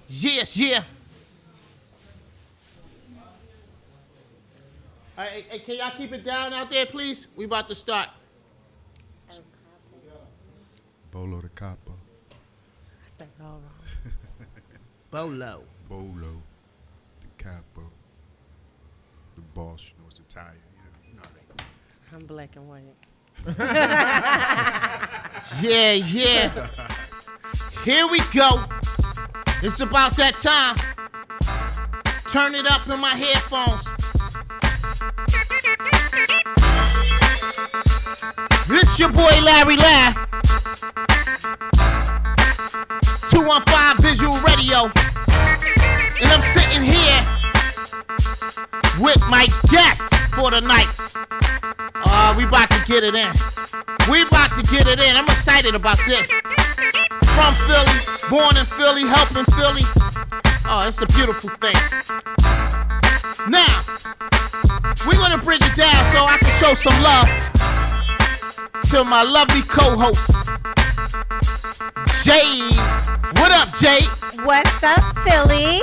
Yes, yeah. All right, hey, can y'all keep it down out there, please? We about to start. Bolo the Copper. I said it all wrong. Bolo. Bolo the Copper. The boss, you know, it's Italian. You know how they... I'm black and white. Yeah, yeah. Here we go. It's about that time. Turn it up in my headphones. It's your boy Larry Laugh. 215 Visual Radio. And I'm sitting here with my guest for the night. We about to get it in. We about to get it in. I'm excited about this. From Philly, born in Philly, helping Philly. Oh, it's a beautiful thing. Now, we're gonna bring it down so I can show some love to my lovely co-host, Jade. What up, Jade? What's up, Philly?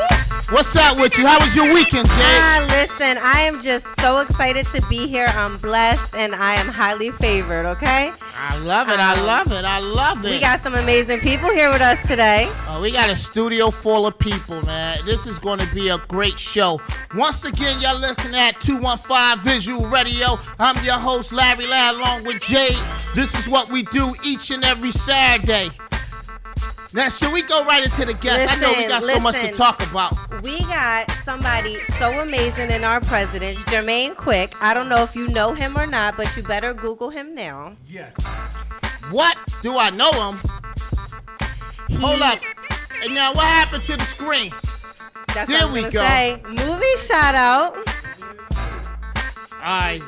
What's up with you? How was your weekend, Jade? Listen, I am just so excited to be here. I'm blessed and I am highly favored, okay? I love it, I love it, I love it. We got some amazing people here with us today. We got a studio full of people, man. This is going to be a great show. Once again, y'all looking at 215 Visual Radio. I'm your host, Larry Ladd, along with Jade. This is what we do each and every Saturday. Now, should we go right into the guests? I know we got so much to talk about. We got somebody so amazing in our president, Jermaine Quick. I don't know if you know him or not, but you better Google him now. Yes. What? Do I know him? Hold up. And now, what happened to the screen? That's There what we I'm go. Say. Movie shout out. All right.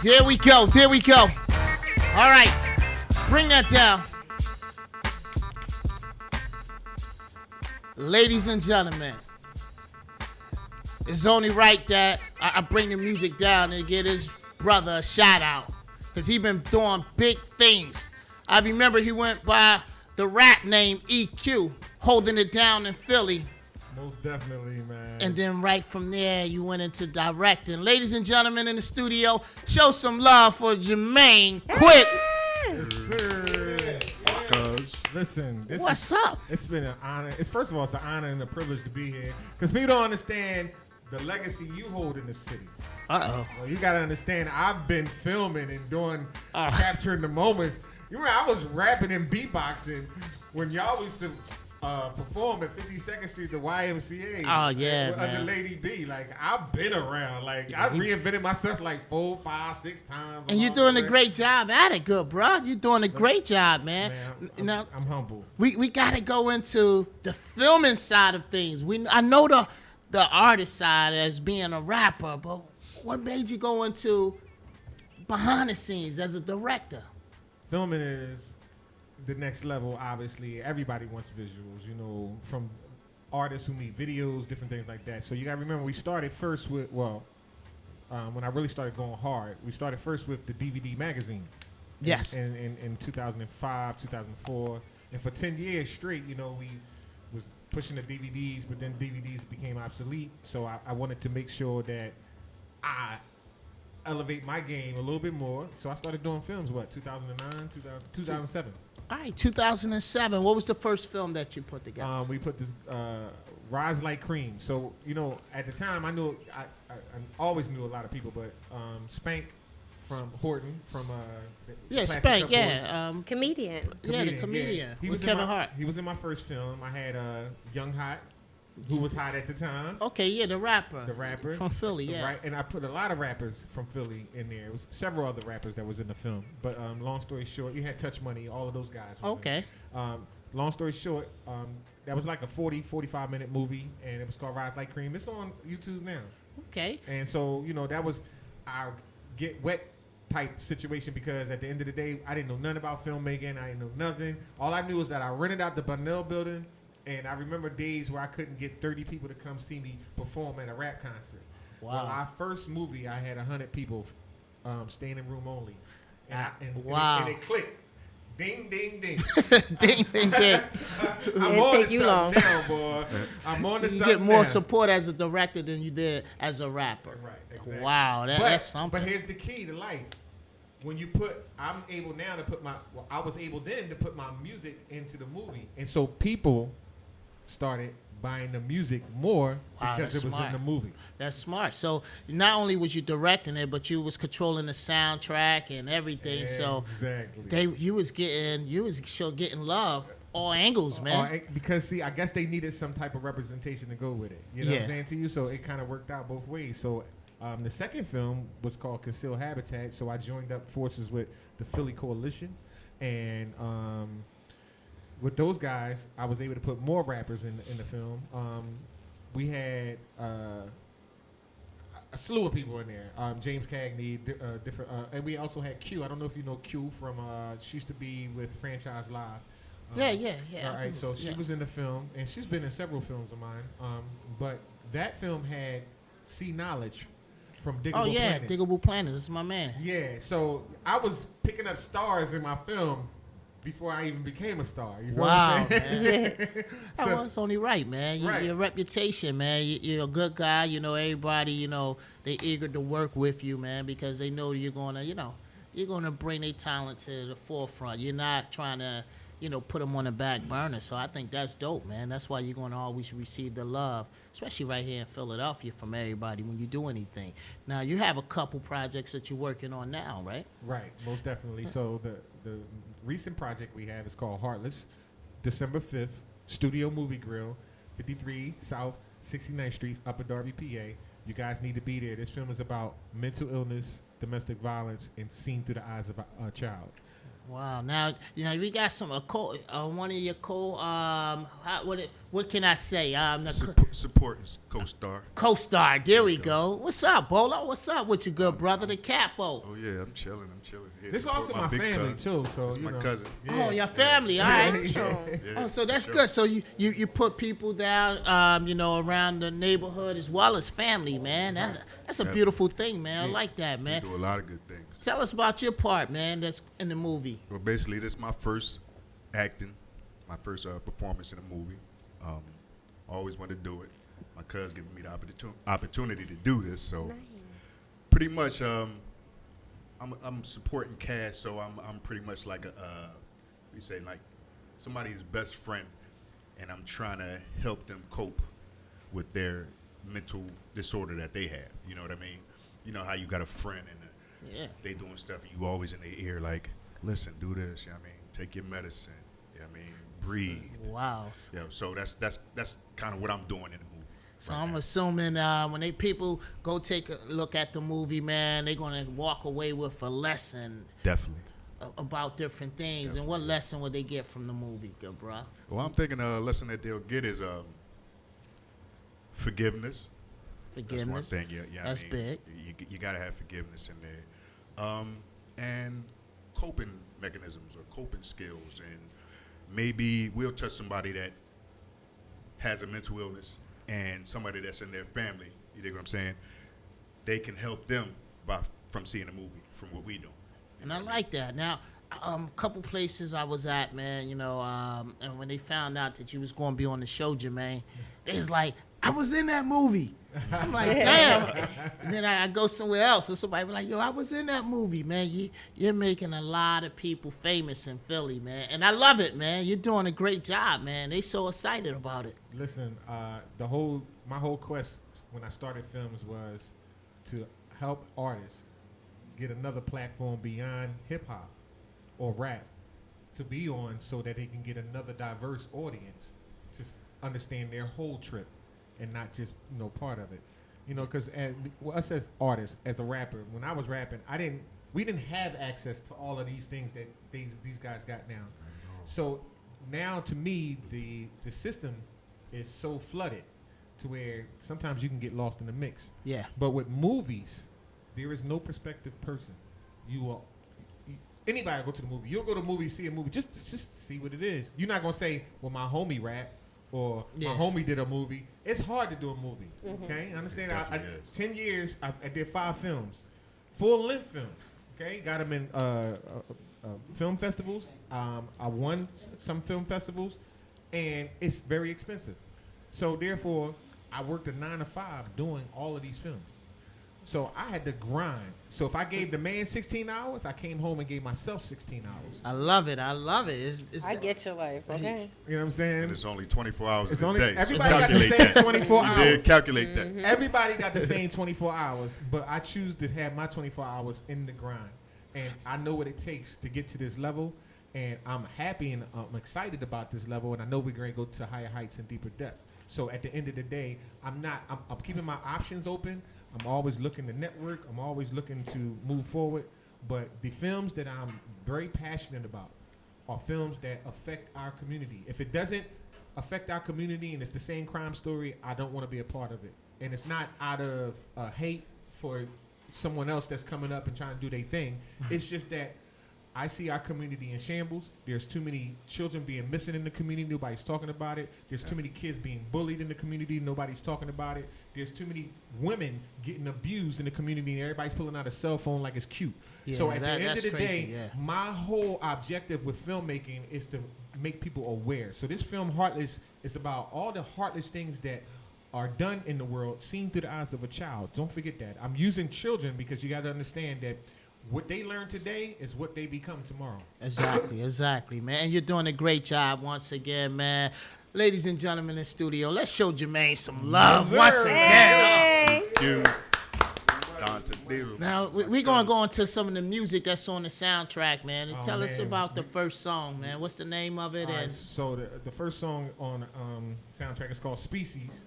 There we go. There we go. All right. Bring that down. Ladies and gentlemen, it's only right that I bring the music down and get his brother a shout out. Because he been doing big things. I remember he went by the rap name EQ, holding it down in Philly. Most definitely, man. And then right from there, you went into directing. Ladies and gentlemen in the studio, show some love for Jermaine Quick. Yes, sir. Listen, What's up? It's been an honor. First of all, it's an honor and a privilege to be here. Because people don't understand the legacy you hold in the city. Uh-oh. Well, you got to understand, I've been filming and doing, capturing the moments. You remember, I was rapping and beatboxing when y'all used to perform at 52nd Street, the YMCA. Oh, yeah, Under man. Lady B. Like, I've been around. Like, I reinvented myself like 4, 5, 6 times. And you're doing a great job at it, good, bro. You're doing a great job, man. I'm humble. We got to go into the filming side of things. I know the artist side as being a rapper, but what made you go into behind the scenes as a director? Filming is the next level, obviously. Everybody wants visuals, you know, from artists who make videos, different things like that. So you gotta remember, we started first with, when I really started going hard, we started first with the DVD magazine. Yes. In 2005, 2004. And for 10 years straight, you know, we was pushing the DVDs, but then DVDs became obsolete. So I wanted to make sure that I elevate my game a little bit more. So I started doing films, 2009, 2007. All right, 2007. What was the first film that you put together? We put this Rise Like Cream. So, you know, at the time, I knew, I always knew a lot of people, but Spank from Horton, from Spank, yeah. Comedian. Yeah, the comedian He with was Kevin Hart. He was in my first film. I had Young Hot, who was hot at the time. Okay, yeah, the rapper. The rapper. From Philly, yeah. Right, and I put a lot of rappers from Philly in there. It was several other rappers that was in the film. But long story short, you had Touch Money, all of those guys. Okay. Long story short, that was like a 45-minute movie, and it was called Rise Like Cream. It's on YouTube now. Okay. And so, you know, that was our get wet type situation, because at the end of the day, I didn't know nothing about filmmaking. I didn't know nothing. All I knew is that I rented out the Bunnell building, and I remember days where I couldn't get 30 people to come see me perform at a rap concert. Wow. Well, our first movie, I had 100 people standing room only. And wow. And it clicked. Ding, ding, ding. Ding, ding, ding. I'm It'd on take to you something long. now, boy. I'm on to You something get more now. support as a director than you did as a rapper. Right, exactly. Wow, that's something. But here's the key to life. When you I'm able now to put I was able then to put my music into the movie. And so people started buying the music more Wow, because that's it was smart. in the movie. That's smart. So not only was you directing it, but you was controlling the soundtrack and everything. So Exactly. you was getting love all angles, man. Because see, I guess they needed some type of representation to go with it. You know what Yeah. I'm saying to you? So it kind of worked out both ways. So the second film was called Concealed Habitat. So I joined up forces with the Philly Coalition, and with those guys, I was able to put more rappers in the film. We had a slew of people in there. James Cagney, different, and we also had Q. I don't know if you know Q from. She used to be with Franchise Live. Yeah. All right, so she was in the film, and she's been in several films of mine. But that film had C Knowledge from Diggable Oh yeah, Planets. Diggable Planets. This is my man. Yeah, so I was picking up stars in my film before I even became a star. You know Wow, what I'm saying? Oh, well, it's only right, man. Right. Your reputation, man. You're a good guy. You know, everybody, they eager to work with you, man, because they know you're gonna bring their talent to the forefront. You're not trying to, put them on the back burner. So I think that's dope, man. That's why you're gonna always receive the love, especially right here in Philadelphia, from everybody when you do anything. Now you have a couple projects that you're working on now, right? Right, most definitely. So the recent project we have is called Heartless, December 5th, Studio Movie Grill, 53 South 69th Street, Upper Darby, PA. You guys need to be there. This film is about mental illness, domestic violence, and seen through the eyes of a child. Wow. Now, we got some one of your what can I say? Supporting co-star. Co-star. There we go. What's up, Bolo? What's up with your good brother, the Capo? Oh yeah, I'm chilling. Here This is to also support my big family cousin. too. So That's my cousin. Oh, your family. All right. Yeah, Oh, so that's sure. good. So you put people down, around the neighborhood as well as family, man. That's a beautiful thing, man. I like that, man. We do a lot of good things. Tell us about your part, man. That's in the movie. Well, basically, this is my first acting, my first performance in a movie. Always wanted to do it. My cousin giving me the opportunity to do this, so pretty much I'm supporting cast, so I'm pretty much like like somebody's best friend, and I'm trying to help them cope with their mental disorder that they have. You know what I mean? You know how you got a friend and they doing stuff and you always in their ear like, listen, do this. You know what I mean? Take your medicine. You know what I mean? Breathe. Wow. Yeah. So that's kind of what I'm doing in the movie. So right I'm now. assuming when people go take a look at the movie, man, they're gonna walk away with a lesson Definitely. about different things. And what lesson would they get from the movie, good bro? Well, I'm thinking a lesson that they'll get is forgiveness. Forgiveness. That's one thing. Yeah. That's big. You gotta have forgiveness in there, and coping mechanisms or coping skills, and maybe we'll touch somebody that has a mental illness and somebody that's in their family. You dig what I'm saying? They can help them from seeing a movie, from what we do. And I like that. Now, a couple places I was at, man, and when they found out that you was going to be on the show, Jermaine, they was like, I was in that movie. I'm like, damn. And then I go somewhere else, and somebody be like, yo, I was in that movie, man. You're making a lot of people famous in Philly, man. And I love it, man. You're doing a great job, man. They so excited about it. Listen, my whole quest when I started films was to help artists get another platform beyond hip hop or rap to be on, so that they can get another diverse audience to understand their whole trip and not just part of it. Because us as artists, as a rapper, when I was rapping, we didn't have access to all of these things that these guys got now. So now, to me, the system is so flooded to where sometimes you can get lost in the mix. Yeah. But with movies, there is no prospective person. Anybody go to the movie. You'll go to the movie, see a movie, just to see what it is. You're not gonna say, well, my homie rap or my homie did a movie. It's hard to do a movie. Okay, understand? 10 years, I did 5 films, full length films. Okay, got them in film festivals. I won some film festivals, and it's very expensive. So therefore, I worked a 9 to 5 doing all of these films. So I had to grind. So if I gave the man 16 hours, I came home and gave myself 16 hours. I love it. I get your life, okay? You know what I'm saying? And it's only 24 hours It's in only a day. everybody so got the calculate same 24 You hours. did calculate that. Everybody got the same 24 hours, but I choose to have my 24 hours in the grind. And I know what it takes to get to this level, and I'm happy and I'm excited about this level, and I know we're going to go to higher heights and deeper depths. So at the end of the day, I'm keeping my options open. I'm always looking to network. I'm always looking to move forward. But the films that I'm very passionate about are films that affect our community. If it doesn't affect our community and it's the same crime story, I don't want to be a part of it. And it's not out of hate for someone else that's coming up and trying to do their thing. It's just that I see our community in shambles. There's too many children being missing in the community. Nobody's talking about it. There's too many kids being bullied in the community. Nobody's talking about it. There's too many women getting abused in the community, and everybody's pulling out a cell phone like it's cute. Yeah, so at the end of that's the crazy, day, yeah. my whole objective with filmmaking is to make people aware. So this film, Heartless, is about all the heartless things that are done in the world, seen through the eyes of a child. Don't forget that. I'm using children because you got to understand that what they learn today is what they become tomorrow. Exactly, man. And you're doing a great job once again, man. Ladies and gentlemen in the studio, let's show Jermaine some love once again. Hey. Thank you. Don Tadeo. Now, we're going to go into some of the music that's on the soundtrack, man. And Oh, tell us man. about the first song, man. What's the name of it? All right, And so the first song on soundtrack is called Species.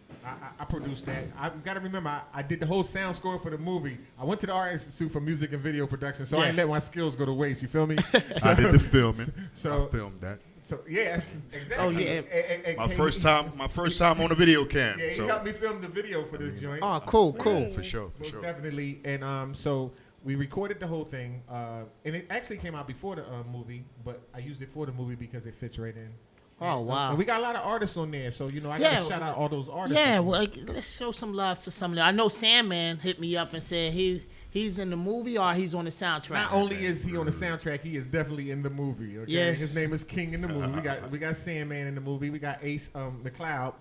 I produced that. I got to remember, I did the whole sound score for the movie. I went to the Art Institute for Music and Video Production, so I didn't let my skills go to waste. You feel me? I did the filming. So- I filmed that. So yeah, exactly. Oh, yeah. My first time on a video cam. Yeah, he so helped me film the video for this joint. oh, cool. for sure. Most definitely. And so we recorded the whole thing, and it actually came out before the movie, but I used it for the movie because it fits right in. Oh, wow. And we got a lot of artists on there, so I Yeah, gotta shout out all those artists. Yeah, well, let's show some love to some of them. I know Sandman hit me up and said he's in the movie or he's on the soundtrack. Not only is he on the soundtrack, he is definitely in the movie. Okay? Yes. His name is King in the movie. We got Sandman in the movie. We got Ace McCloud.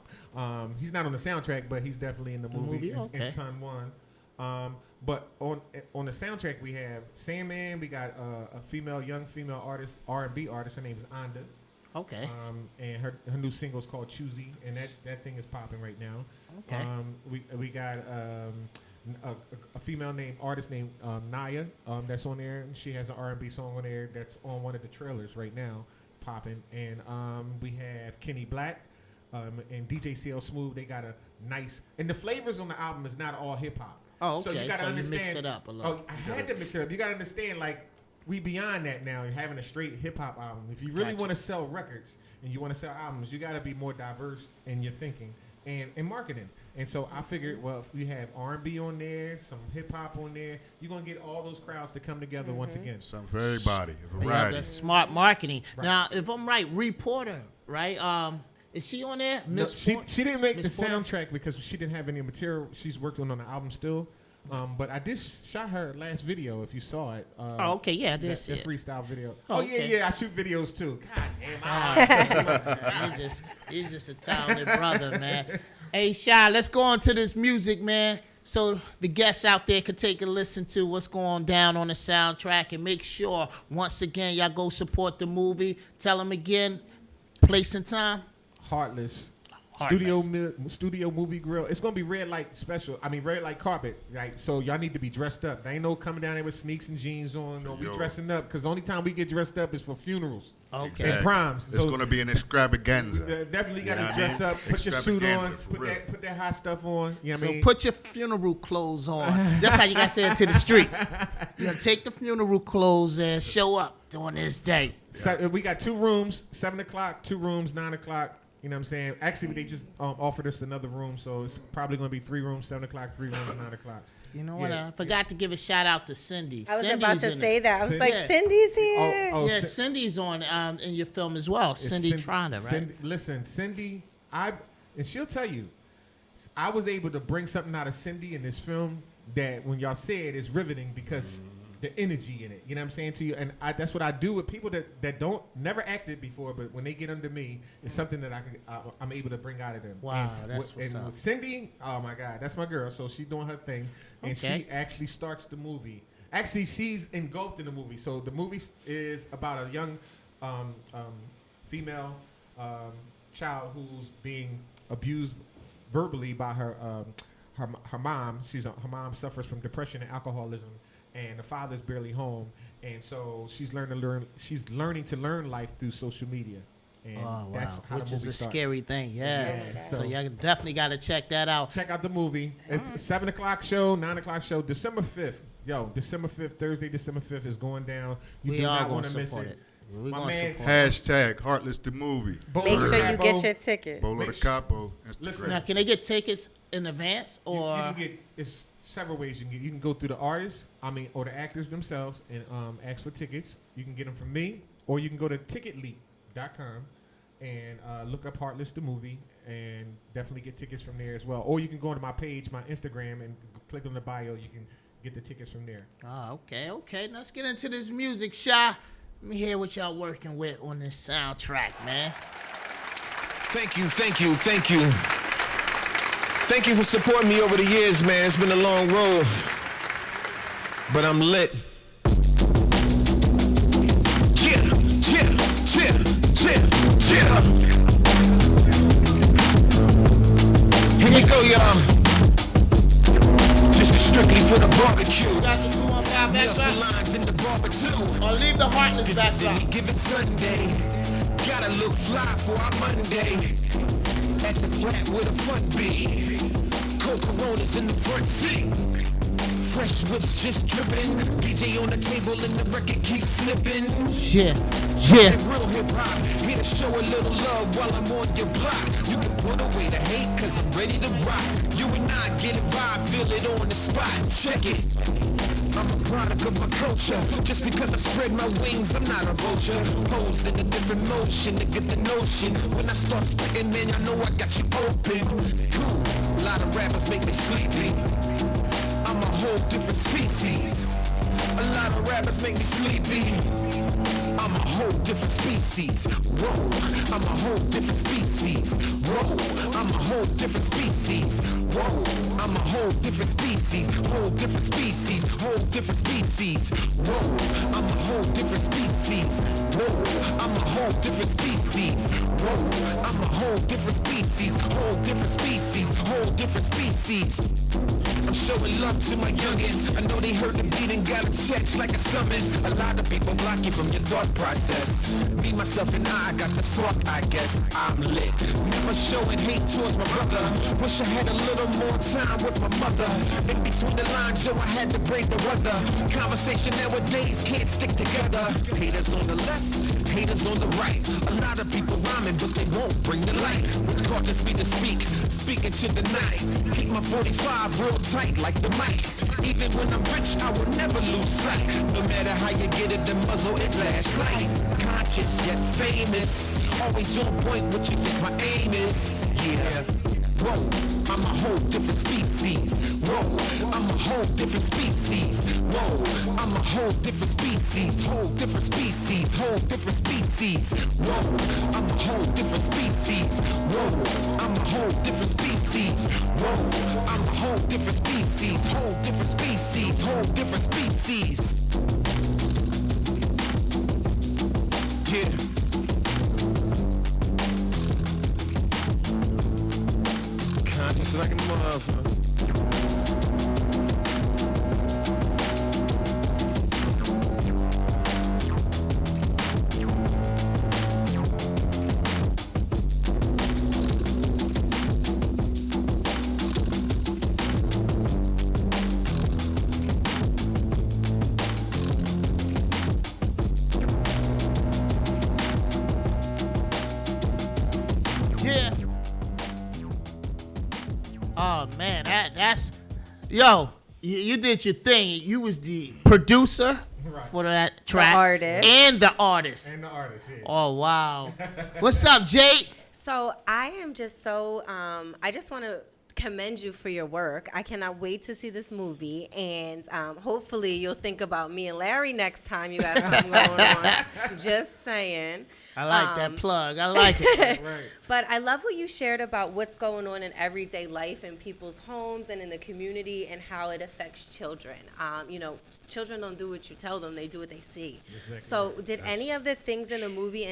He's not on the soundtrack, but he's definitely in the movie. Okay. In Son One. But on the soundtrack we have Sandman. We got a young female artist, R&B artist. Her name is Onda. Okay. And her new single is called Choosy, and that thing is popping right now. Okay. We got a female artist named Naya that's on there. She has an R&B song on there that's on one of the trailers right now, popping. And we have Kenny Black and DJ CL Smooth. They got a nice, and the flavors on the album is not all hip hop. Oh, So okay. you gotta So understand. you mix it up a little. Oh, I had to mix it up. You gotta understand, like, we beyond that now, and having a straight hip hop album. If you really Gotcha. want to sell records and you want to sell albums, you got to be more diverse in your thinking and in marketing. And so I figured, well, if we have R&B on there, some hip hop on there, you're gonna get all those crowds to come together once again. Something for everybody. A Yeah, variety. that's smart marketing. Right. Now, if I'm right, Reporter, right? Is she on there? No, she didn't make the Miss Porter? soundtrack because she didn't have any material. She's worked on the album still. But I did shot her last video, if you saw it. Oh, okay, yeah, I did see that it. freestyle video. Oh, Oh, okay. yeah, I shoot videos too. God damn, He's just a talented brother, man. Hey, Shy, let's go on to this music, man. So the guests out there could take a listen to what's going down on the soundtrack, and make sure, once again, y'all go support the movie. Tell them again, place and time. Heartless. Heartless. Studio movie grill. It's gonna be red light special. I mean red light carpet. Right. So y'all need to be dressed up. There ain't no coming down there with sneaks and jeans on. Don't be Yo. dressing up because the only time we get dressed up is for funerals Okay. and proms. It's So going to be an extravaganza. definitely gotta You know what I dress mean? up. Put your suit on. Extravaganza, for real. Put that hot stuff on. You know what So I mean? put your funeral clothes on. That's how you got to say it to the street. You gotta take the funeral clothes and show up during this day. So, we got 2 rooms, 7 o'clock, 2 rooms, 9 o'clock. You know what I'm saying? Actually, they just offered us another room, so it's probably going to be 3 rooms, 7 o'clock, 3 rooms, 9 o'clock. You know what? Yeah. I forgot to give a shout out to Cindy. I was Cindy's about to in say it. that. I was Cindy. like, Yeah. Cindy's here. Yeah, Cindy's on in your film as well. Cindy Tronda, right? Listen, Cindy, and she'll tell you, I was able to bring something out of Cindy in this film that when y'all say it is riveting because the energy in it. You know what I'm saying to you? And that's what I do with people that don't never acted before, but when they get under me, it's something that I'm able to bring out of them. Wow, that's what's up. With Cindy, oh my God, that's my girl. So she's doing her thing, and she actually starts the movie. Actually, she's engulfed in the movie. So the movie is about a young female child who's being abused verbally by her mom. Her mom suffers from depression and alcoholism, and the father's barely home. And so she's learning to learn life through social media. And that's how which the is movie a starts. scary thing. Yeah. So So y'all definitely got to check that out. check out the movie. It's a 7 o'clock show, 9 o'clock show, December 5th. Yo, December 5th, Thursday, December 5th is going down. You We do are not going want to to miss support it. it. We're My going to man- support it. Hashtag Heartless the movie. Make sure you Capo. get your ticket. Bolo Make de sure- Capo. Listen, Now, can they get tickets in advance you or? can get, it's several ways you can get. You can go through the artists, or the actors themselves, and ask for tickets. You can get them from me, or you can go to ticketleap.com and look up Heartless the movie, and definitely get tickets from there as well. Or you can go to my page, my Instagram, and click on the bio. You can get the tickets from there. Oh, okay. Let's get into this music, Sha. Let me hear what y'all working with on this soundtrack, man. Thank you. Thank you for supporting me over the years, man. It's been a long road, but I'm lit. Yeah. Here we go, y'all. This is strictly for the barbecue. You got the 215 Nails the backdrop? lines in the barbecue. Or leave the Heartless This is backdrop? any given Sunday. Gotta look fly for our Monday. At the flat where the fun be. Cold Coronas in the front seat. Fresh whips just dripping. DJ on the table and the record keeps slipping. Yeah. Real hip hop, here to show a little love while I'm on your block. You can put away the hate, cause I'm ready to rock. You and I get a vibe, feel it on the spot. Check it. I'm a product of my culture. Just because I spread my wings, I'm not a vulture. Posed in a different motion to get the notion. When I start speaking, man, I know I got you open. Cool. A lot of rappers make me sleepy. I'm a whole different species. A lot of rappers make me sleepy. I'm a whole different species. Whoa, I'm a whole different species. Whoa, I'm a whole different species. Whoa, I'm a whole different species. Whole different species. Whole different species. Whoa, I'm a whole different species. Whoa, I'm a whole different species. Whoa, I'm a whole different species. Whole different species. Whole different species. I'm showing love to my youngins. I know they heard the beat and got a text like a summons. A lot of people block you from your thought process. Me, myself, and I got the spark, I guess. I'm lit. Never showing hate towards my brother. Wish I had a little more time with my mother. In between the lines, yo, I had to break the weather. Conversation nowadays can't stick together. Haters on the left, haters on the right. A lot of people rhyming, but they won't bring the light. With cautious me to speak, speaking to the night. Keep my 45 real tight like the mic. Even when I'm rich, I will never lose sight. No matter how you get it, the muzzle is flashlight. Conscious yet famous. Always on point, what you think my aim is. Yeah. Whoa, I'm a whole different species. Whoa, I'm a whole different species. Whoa, I'm a whole different species. Whole different species. Whole different species. Whoa, I'm a whole different species. Whoa, I'm a whole different species. Whoa, I'm a whole different species. Whole different species. Whole different species. Yeah. Conscious like a motherfucker. Yeah. Oh man, that's yo. You did your thing. You was the producer for that track, artist. and the artist. And the artist, yeah. Oh wow. What's up, Jade? So I am just so, I just want to commend you for your work. I cannot wait to see this movie, and hopefully you'll think about me and Larry next time you got something going on. Just saying. I like that plug. I like it. Right. But I love what you shared about what's going on in everyday life in people's homes and in the community and how it affects children. Children don't do what you tell them; they do what they see. Exactly. So, did any of the things in the movie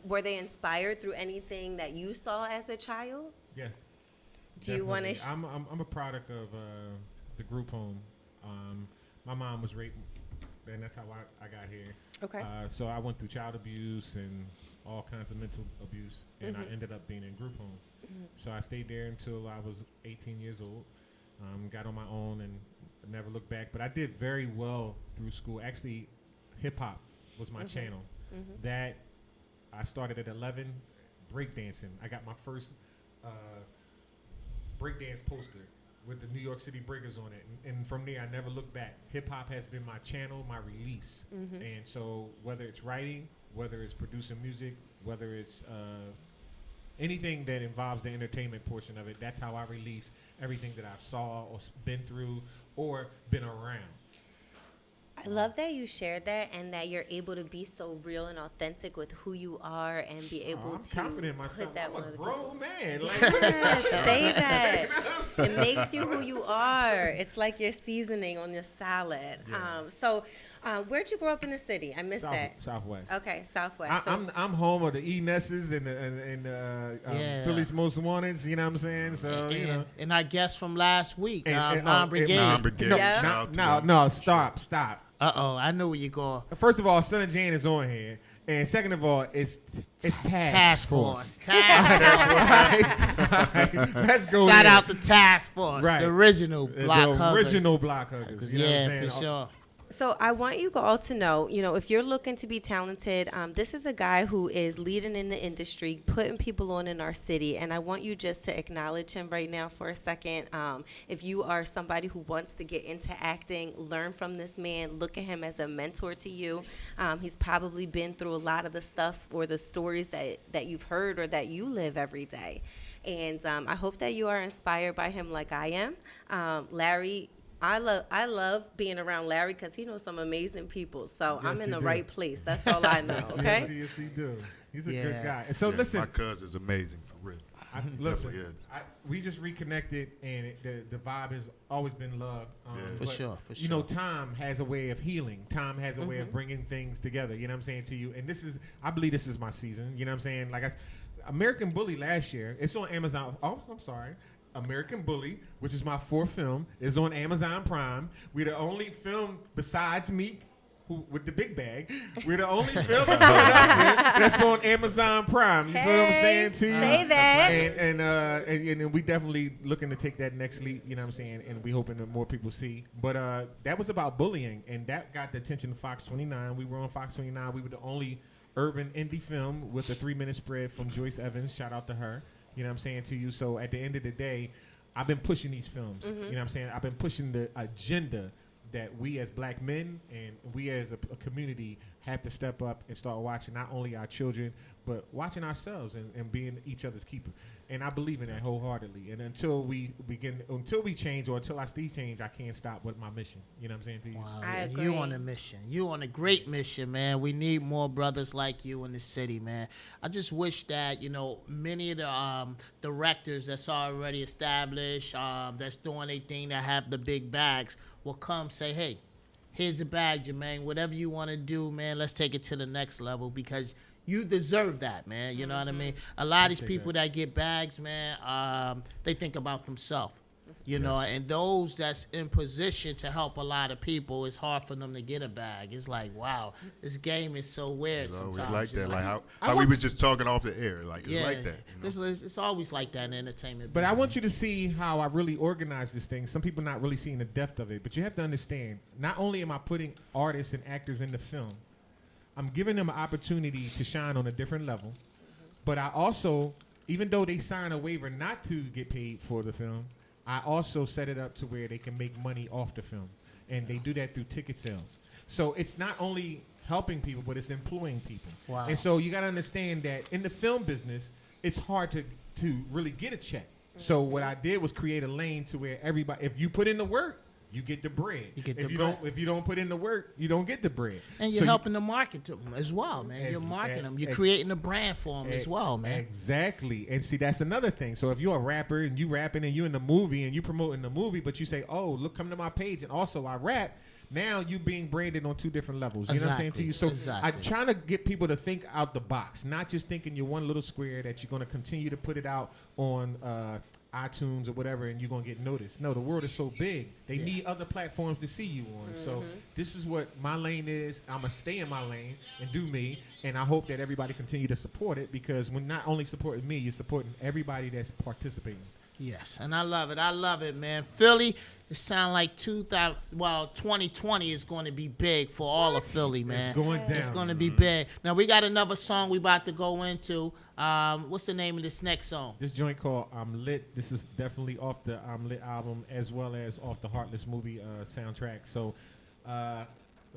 were they inspired through anything that you saw as a child? Yes. Do you want to? I'm a product of the group home. My mom was raped, and that's how I got here. Okay. So I went through child abuse and all kinds of mental abuse, and I ended up being in group homes. So I stayed there until I was 18 years old. Got on my own and never looked back. But I did very well through school. Actually, hip-hop was my channel. That I started at 11, breakdancing. I got my first breakdance poster with the New York City Breakers on it. And from there, I never looked back. Hip-hop has been my channel, my release. And so whether it's writing, whether it's producing music, whether it's anything that involves the entertainment portion of it, that's how I release everything that I've saw or been through or been around. I love that you shared that and that you're able to be so real and authentic with who you are and be able I'm to confident in myself. put that I'm a on the grown man. Like, Yes, say that. It makes you who you are. It's like your seasoning on your salad. Yeah. Where'd you grow up in the city? I missed that. Southwest. Okay, Southwest. I'm home of the E Nesses and Philly's Most Wanted. You know what I'm saying? So and our guest from last week, And- Non-Brigade. Non-Brigade. Yeah. Shout out to them. No, stop. I know where you're going. First of all, Son of Jane is on here, and second of all, it's Task Force. Let's go. Shout there. out to Task Force, Right. the original block huggers. original block huggers. You know what I'm Yeah, saying? for sure. So I want you all to know, if you're looking to be talented, this is a guy who is leading in the industry, putting people on in our city, and I want you just to acknowledge him right now for a second. If you are somebody who wants to get into acting, learn from this man, look at him as a mentor to you. He's probably been through a lot of the stuff or the stories that you've heard or that you live every day. And I hope that you are inspired by him like I am. Larry, I love being around Larry because he knows some amazing people. So Yes, I'm in he the do. right place. That's all I know, okay? Yes, he do. He's a Yeah. good guy. So Yeah, listen, my cousin's amazing for real. listen. Definitely is. We just reconnected, and the vibe has always been love. Yeah. For but, sure. You know, time has a way of healing. Time has a way of bringing things together. You know what I'm saying to you? And I believe this is my season. You know what I'm saying? Like American Bully last year. It's on Amazon. Oh, I'm sorry. American Bully, which is my fourth film, is on Amazon Prime. We're the only film besides Meek, with the big bag. We're the only film in Philadelphia that's on Amazon Prime. You feel what I'm saying to you? Say that. And we definitely looking to take that next leap. You know what I'm saying? And we hoping that more people see. But that was about bullying, and that got the attention of Fox 29. We were on Fox 29. We were the only urban indie film with a 3-minute spread from Joyce Evans. Shout out to her. You know what I'm saying to you? So at the end of the day, I've been pushing these films. You know what I'm saying? I've been pushing the agenda that we as black men and we as a community have to step up and start watching not only our children, but watching ourselves and being each other's keeper. And I believe in that wholeheartedly. And until we change or until I see change, I can't stop with my mission. You know what I'm saying to you? Wow, I and agree. you on a mission. You on a great mission, man. We need more brothers like you in the city, man. I just wish that, many of the directors that's already established, that's doing their thing, that have the big bags, will come say, hey, here's the bag, Jermaine. Whatever you want to do, man, let's take it to the next level because you deserve that, man. You know what I mean? A lot of these people that get bags, man, they think about themselves. And those that's in position to help a lot of people, it's hard for them to get a bag. It's like, wow, this game is so weird It's sometimes. always like that. Like how I we want was just talking off the air. Like, it's like that. It's always like that in entertainment But I business. want you to see how I really organize this thing. Some people not really seeing the depth of it, but you have to understand, not only am I putting artists and actors in the film, I'm giving them an opportunity to shine on a different level. But I also, even though they sign a waiver not to get paid for the film, I also set it up to where they can make money off the film. And they do that through ticket sales. So it's not only helping people, but it's employing people. Wow. And so you got to understand that in the film business, it's hard to really get a check. So what I did was create a lane to where everybody, if you put in the work, you get the bread. If you don't put in the work, you don't get the bread. And you're helping to market to them as well, man. You're marketing them. You're creating a brand for them as well, man. Exactly. And see, that's another thing. So if you're a rapper and you rapping and you in the movie and you promoting the movie, but you say, oh, look, come to my page and also I rap. Now you being branded on two different levels. You know what I'm saying to you? So I'm trying to get people to think out the box, not just thinking you're one little square that you're going to continue to put it out on iTunes or whatever and you're going to get noticed. No, the world is so big. They need other platforms to see you on. So this is what my lane is. I'm going to stay in my lane and do me. And I hope that everybody continue to support it because when not only supporting me, you're supporting everybody that's participating. Yes, and I love it. I love it, man. Philly, it sounds like 2020 is going to be big for all of Philly, man. It's going down. It's going to be big. Now, we got another song we about to go into. What's the name of this next song? This joint called I'm Lit. This is definitely off the I'm Lit album as well as off the Heartless movie soundtrack. So,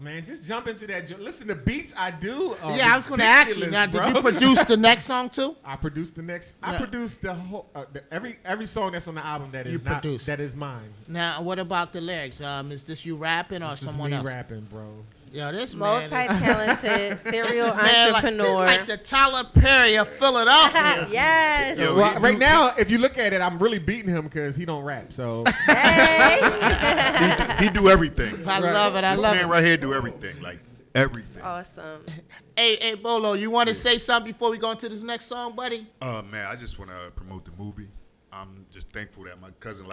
man, just jump into that. Listen to beats I do. I was going to ask you. Now, did you produce the next song too? I produced the next. I produced the whole every song that's on the album that is that is mine. Now, what about the lyrics? Is this you rapping or someone else? Rapping, bro. Yo, this man multi-talented serial entrepreneur. This is like the Tyler Perry of Philadelphia. Yes. Yo, well, right now, if you look at it, I'm really beating him because he don't rap. So Hey. he do everything. I love it. This man right here do everything, like everything. Awesome. Hey, Bolo, you want to say something before we go into this next song, buddy? Man, I just want to promote the movie. I'm just thankful that my cousin,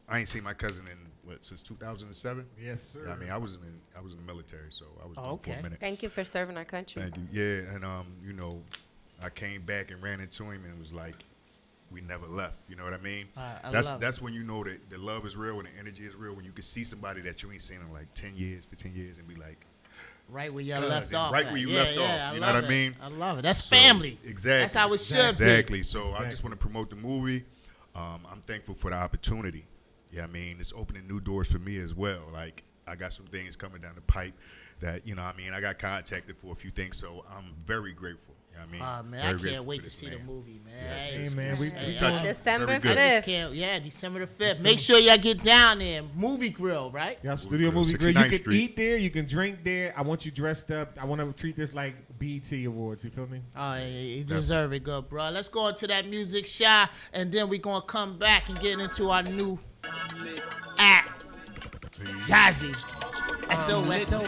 I ain't seen my cousin in since 2007. Yes, sir. Yeah, I mean, I was in the military, so I was gone for a minute. Thank you for serving our country. Thank you. Yeah, and I came back and ran into him, and it was like we never left. You know what I mean? That's when you know that the love is real and the energy is real. When you can see somebody that you ain't seen in like 10 years, 15 years, and be like, right where you left off. Right where you left off. You know what I mean? I love it. That's family. Exactly. That's how it should be. Exactly. So I just want to promote the movie. I'm thankful for the opportunity. Yeah, I mean, it's opening new doors for me as well. Like, I got some things coming down the pipe that, I got contacted for a few things, so I'm very grateful. You know what I mean? Man, I can't wait to see the movie, man. Yes, hey, man, December Very 5th. December the 5th. Make sure y'all get down there. Movie Grill, right? Yeah, Studio Movie Grill. You 69th can Street. eat there. You can drink there. I want you dressed up. I want to treat this like BET Awards. You feel me? Oh, yeah, you deserve it, good, bro. Let's go into that music shot, and then we're going to come back and get into our new act. Jazzy. XOXO.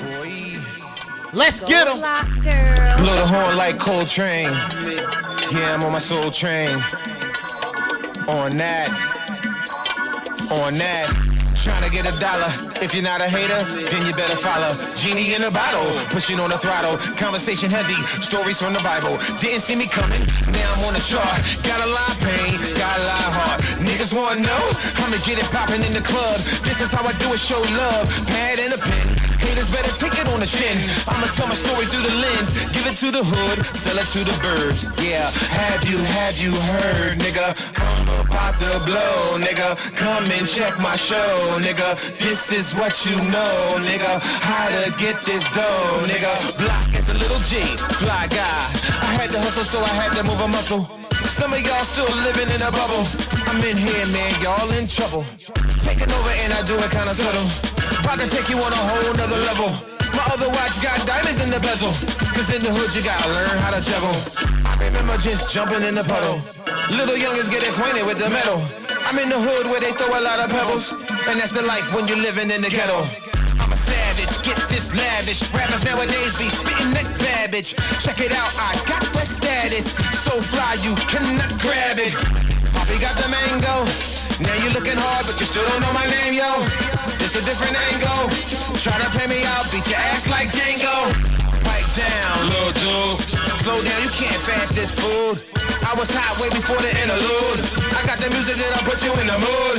Let's get him. Girl. Blow the horn like Coltrane. Yeah, I'm on my soul train. On that. Trying to get $1. If you're not a hater, then you better follow. Genie in a bottle, pushing on the throttle. Conversation heavy, stories from the Bible. Didn't see me coming, now I'm on the chart. Got a lot of pain, got a lot of heart. Niggas wanna know, I'ma get it popping in the club. This is how I do it, show love. Pad and a pen, haters better take it on the chin. I'ma tell my story through the lens. Give it to the hood, sell it to the birds. Yeah, have you heard, nigga? Come pop the blow, nigga. Come and check my show, nigga. This is what you know, nigga. How to get this dough, nigga. Block is a little G, fly guy. I had to hustle, so I had to move a muscle. Some of y'all still living in a bubble. I'm in here, man, y'all in trouble. Taking over and I do it kinda subtle. About to take you on a whole nother level. My other watch got diamonds in the bezel. Cause in the hood you gotta learn how to juggle. I remember just jumping in the puddle. Little youngers get acquainted with the metal. I'm in the hood where they throw a lot of pebbles. And that's the life when you're living in the ghetto. I'm a savage, get this lavish. Rappers nowadays be spitting that babbage. Check it out, I got the status. So fly you cannot grab it. Poppy got the mango. Now you looking hard, but you still don't know my name, yo. This a different angle. Try to play me out, beat your ass like Django. Pipe down, little dude. Slow down, you can't fast this food. I was hot way before the interlude. I got the music that'll put you in the mood.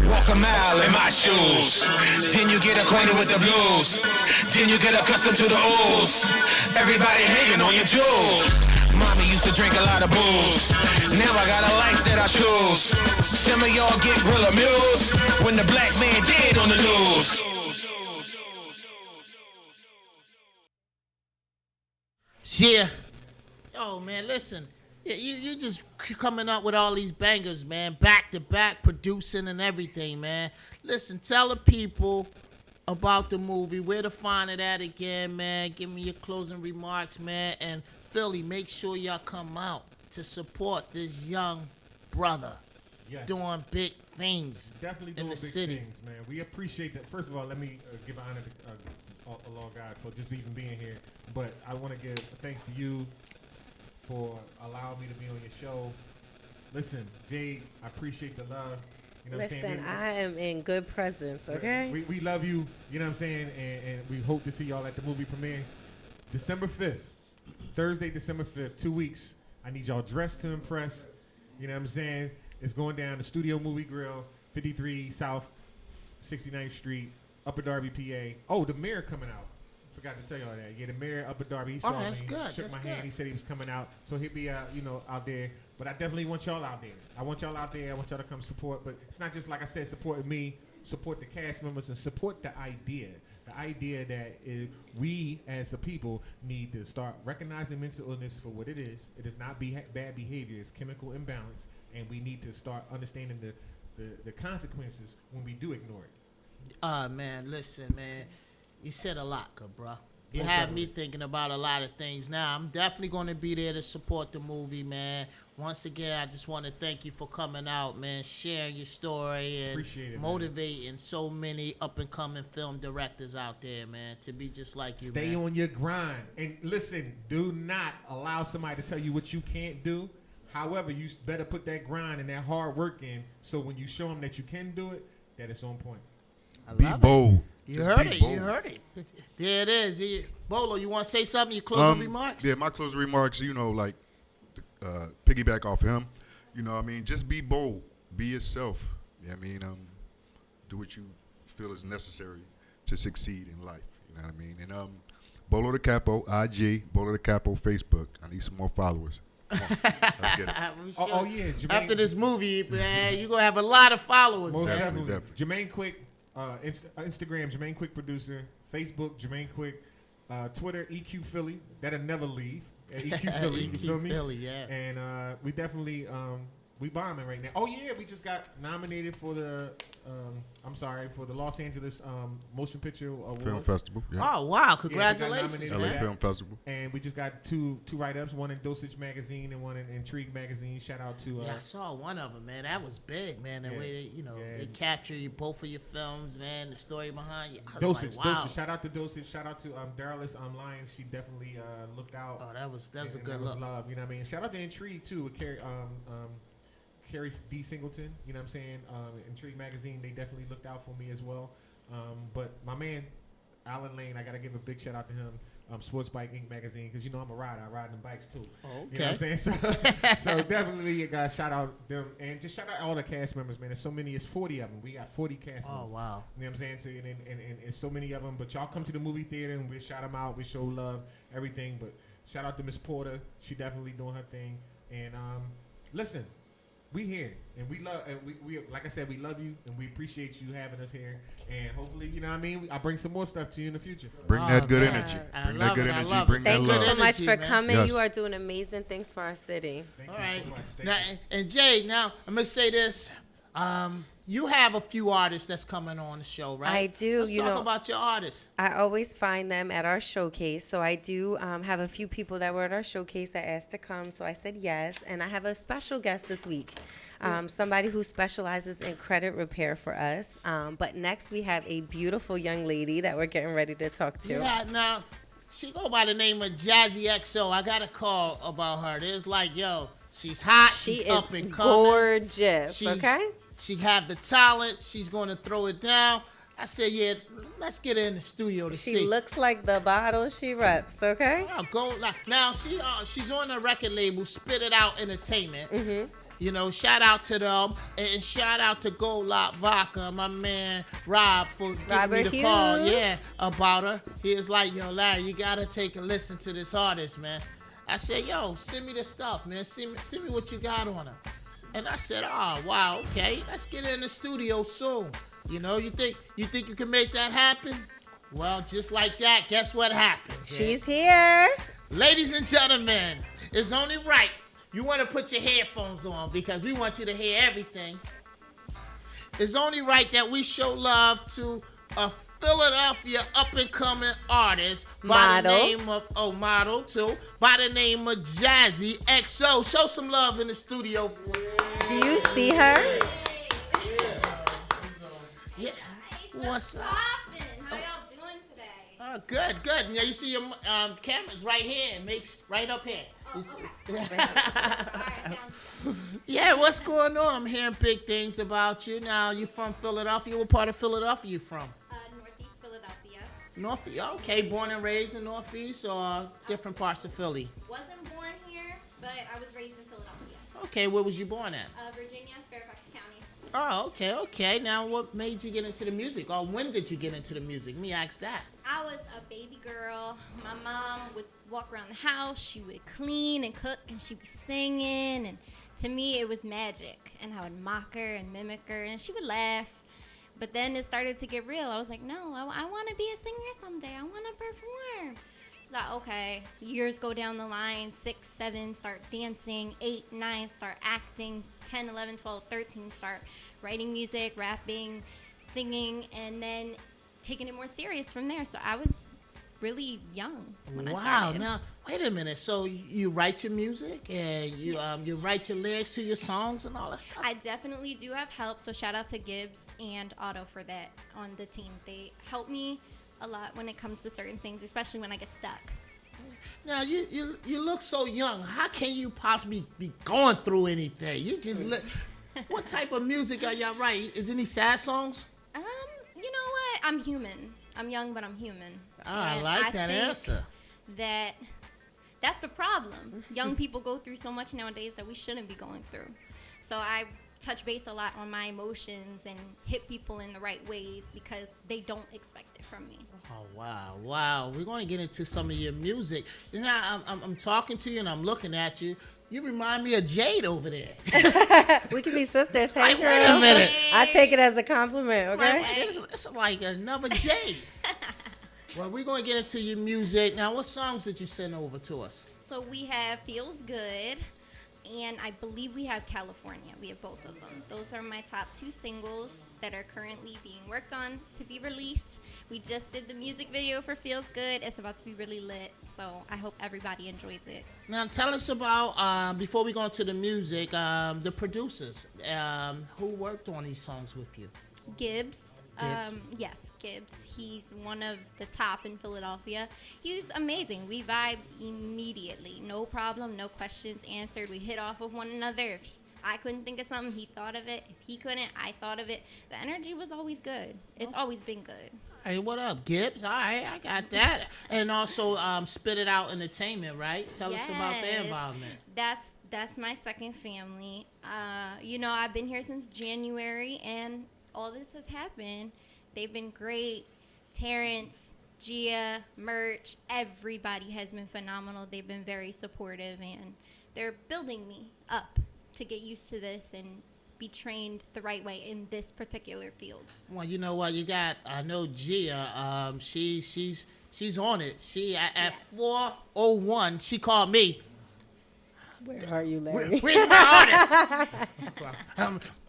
Walk a mile in my shoes. Then you get acquainted with the blues. Then you get accustomed to the ooze. Everybody hanging on your jewels. Mommy used to drink a lot of booze. Now I got a life that I choose. Some of y'all get real amused when the black man dead on the news. Yeah. Yo, man, listen. Yeah, you just coming up with all these bangers, man, back to back, producing and everything, man. Listen, tell the people about the movie, where to find it at again, man. Give me your closing remarks, man. And Philly, make sure y'all come out to support this young brother doing big things Definitely in doing the big city. things, man. We appreciate that. First of all, let me give honor to Lord God for just even being here. But I want to give thanks to you for allowing me to be on your show. Listen, Jade, I appreciate the love. You know what I'm saying? Listen, I am in good presence, okay? We love you, you know what I'm saying? And we hope to see y'all at the movie premiere. December 5th, Thursday, December 5th, 2 weeks. I need y'all dressed to impress. You know what I'm saying? It's going down the Studio Movie Grill, 53 South 69th Street, Upper Darby, PA. Oh, the mayor coming out. Forgot to tell y'all that. Yeah, the mayor Upper Darby. He saw me. That's He good. shook That's my good. hand. He said he was coming out. So he'll be, out there. But I definitely want y'all out there. I want y'all out there. I want y'all to come support. But it's not just, like I said, supporting me. Support the cast members and support the idea. The idea that we, as a people, need to start recognizing mental illness for what it is. It is not bad behavior. It's chemical imbalance. And we need to start understanding the consequences when we do ignore it. Man, listen, man. You said a lot, good bro. You had me thinking about a lot of things. Now, I'm definitely going to be there to support the movie, man. Once again, I just want to thank you for coming out, man, sharing your story and Appreciate it, motivating so many up-and-coming film directors out there, man, to be just like you, Stay man. on your grind. And listen, do not allow somebody to tell you what you can't do. However, you better put that grind and that hard work in so when you show them that you can do it, that it's on point. Be love it. bold. You Just heard be it. bold. You heard it. There it is. Bolo, you want to say something? Your closing remarks? Yeah, my closing remarks, like piggyback off him. You know what I mean? Just be bold. Be yourself. You know what I mean? Do what you feel is necessary to succeed in life. You know what I mean? And Bolo the Capo, IG, Bolo the Capo, Facebook. I need some more followers. Come on. Let's get it. Oh, yeah. Jermaine, After this movie, man, you're going to have a lot of followers, most man. definitely. Definitely. Jermaine Quick, Instagram, Jermaine Quick Producer. Facebook, Jermaine Quick. Twitter, EQ Philly. That'll never leave. EQ Philly, you feel me? Philly, yeah. And we definitely, we bombing right now. Oh, yeah, we just got nominated for the, for the Los Angeles Motion Picture Awards. Film Festival. Yeah. Oh, wow. Congratulations, nominated LA for that. Film Festival. And we just got two write-ups, one in Dosage Magazine and one in Intrigue Magazine. Shout out to... Yeah, I saw one of them, man. That was big, man. The Yeah. way they capture you, both of your films, man. The story behind you. I was Dosage, like, wow. Dosage. Shout out to Dosage. Shout out to Darylus Lyons. She definitely looked out. Oh, that was a and good that was look. love. You know what I mean? Shout out to Intrigue too with Carrie D. Singleton. You know what I'm saying? Intrigue Magazine. They definitely looked out for me as well. But my man Alan Lane, I gotta give a big shout out to him. Sports Bike Inc. magazine, because I'm a rider. I ride them bikes too. Oh, okay. You know what I'm saying? So definitely you gotta shout out them and just shout out all the cast members, man. There's so many. It's 40 of them. We got 40 cast members. Oh, wow. You know what I'm saying? So, and so many of them. But y'all come to the movie theater and we shout them out. We show love, everything. But shout out to Miss Porter. She definitely doing her thing. And listen, we here and we love, and we like I said, we love you and we appreciate you having us here. And hopefully, you know what I mean, I'll bring some more stuff to you in the future. Bring that good man. energy. I Bring love that good it. I energy. love Bring it. that Thank you love. so much Energy, for man. coming. Yes. You are doing amazing things for our city. Thank All you right. so much. Thank Now, you. and Jay, now I'm gonna say this. You have a few artists that's coming on the show, right? I do, Let's you talk know. about your artists. I always find them at our showcase. So I do have a few people that were at our showcase that asked to come. So I said yes. And I have a special guest this week, somebody who specializes in credit repair for us. But next we have a beautiful young lady that we're getting ready to talk to. Yeah, now she go by the name of Jazzy XO. I got a call about her. There's like, yo, she's hot. She she's is up and coming. gorgeous, She's- okay? She have the talent. She's gonna throw it down. I said, yeah, let's get her in the studio to She see. looks like the bottle she reps, okay? Now, now she's on the record label Spit It Out Entertainment. Mm-hmm. You know, shout out to them and shout out to Gold Lot Vodka, my man Rob, for giving me Robert the call. Hughes. Yeah, about her. He was like, yo, Larry, you gotta take a listen to this artist, man. I said, yo, send me the stuff, man. Send me what you got on her. And I said, oh wow, okay, let's get her in the studio soon. You know, you think you can make that happen? Well, just like that, guess what happened? Jay? She's here. Ladies and gentlemen, it's only right You want to put your headphones on because we want you to hear everything. It's only right that we show love to a Philadelphia up-and-coming artist by the name of, model too, by the name of Jazzy XO. Show some love in the studio. Do you see her? Yeah. What's up? How y'all doing today? Oh, good. Now you see your cameras right here, right up here. You see? Yeah, what's going on? I'm hearing big things about you. Now, you from Philadelphia? What part of Philadelphia you from? Northeast Philadelphia. Northeast. Okay, born and raised in Northeast or different parts of Philly? Wasn't born here, but I was raised in Philadelphia. Okay, where was you born at? Virginia, Fairfax County. Oh, okay. Now, what made you get into the music? Or when did you get into the music? Me ask that. I was a baby girl. My mom would walk around the house. She would clean and cook, and she'd be singing. And to me, it was magic. And I would mock her and mimic her, and she would laugh. But then it started to get real. I was like, no, I want to be a singer someday. I want to perform. She's like, okay. Years go down the line. 6, 7, start dancing. 8, 9, start acting. 10, 11, 12, 13, start writing music, rapping, singing, and then taking it more serious from there. So I was really young when I started. Now, wait a minute. So you write your music and you write your lyrics to your songs and all that stuff? I definitely do have help. So shout out to Gibbs and Otto for that on the team. They help me a lot when it comes to certain things, especially when I get stuck. Now, you look so young. How can you possibly be going through anything? You just look... What type of music are y'all writing? Is any sad songs? You know what? I'm human. I'm young, but I'm human. I like that answer. That's the problem. Young people go through so much nowadays that we shouldn't be going through. So I touch base a lot on my emotions and hit people in the right ways because they don't expect it from me. Oh, wow. We're going to get into some of your music. You know, I'm talking to you and I'm looking at you. You remind me of Jade over there. We can be sisters. Hey, Like, girl. wait a minute. I take it as a compliment, okay? It's like another Jade. Well, we're going to get into your music. Now, what songs did you send over to us? So we have Feels Good, and I believe we have California. We have both of them. Those are my top 2 singles that are currently being worked on to be released. We just did the music video for Feels Good. It's about to be really lit, so I hope everybody enjoys it. Now, tell us about, before we go into the music, the producers. Who worked on these songs with you? Gibbs. Yes, Gibbs. He's one of the top in Philadelphia. He was amazing. We vibed immediately. No problem, no questions answered. We hit off of one another. If I couldn't think of something, he thought of it. If he couldn't, I thought of it. The energy was always good. It's always been good. Hey, what up, Gibbs? All right, I got that. And also, Spit It Out Entertainment, right? Tell us about their involvement. That's my second family. I've been here since January, and all this has happened. They've been great. Terrence, Gia, Merch, everybody has been phenomenal. They've been very supportive, and they're building me up to get used to this and be trained the right way in this particular field. Well, you know what? I know Gia. She's on it. She at 4:01. She called me. Where are you, Larry? Where's my artist?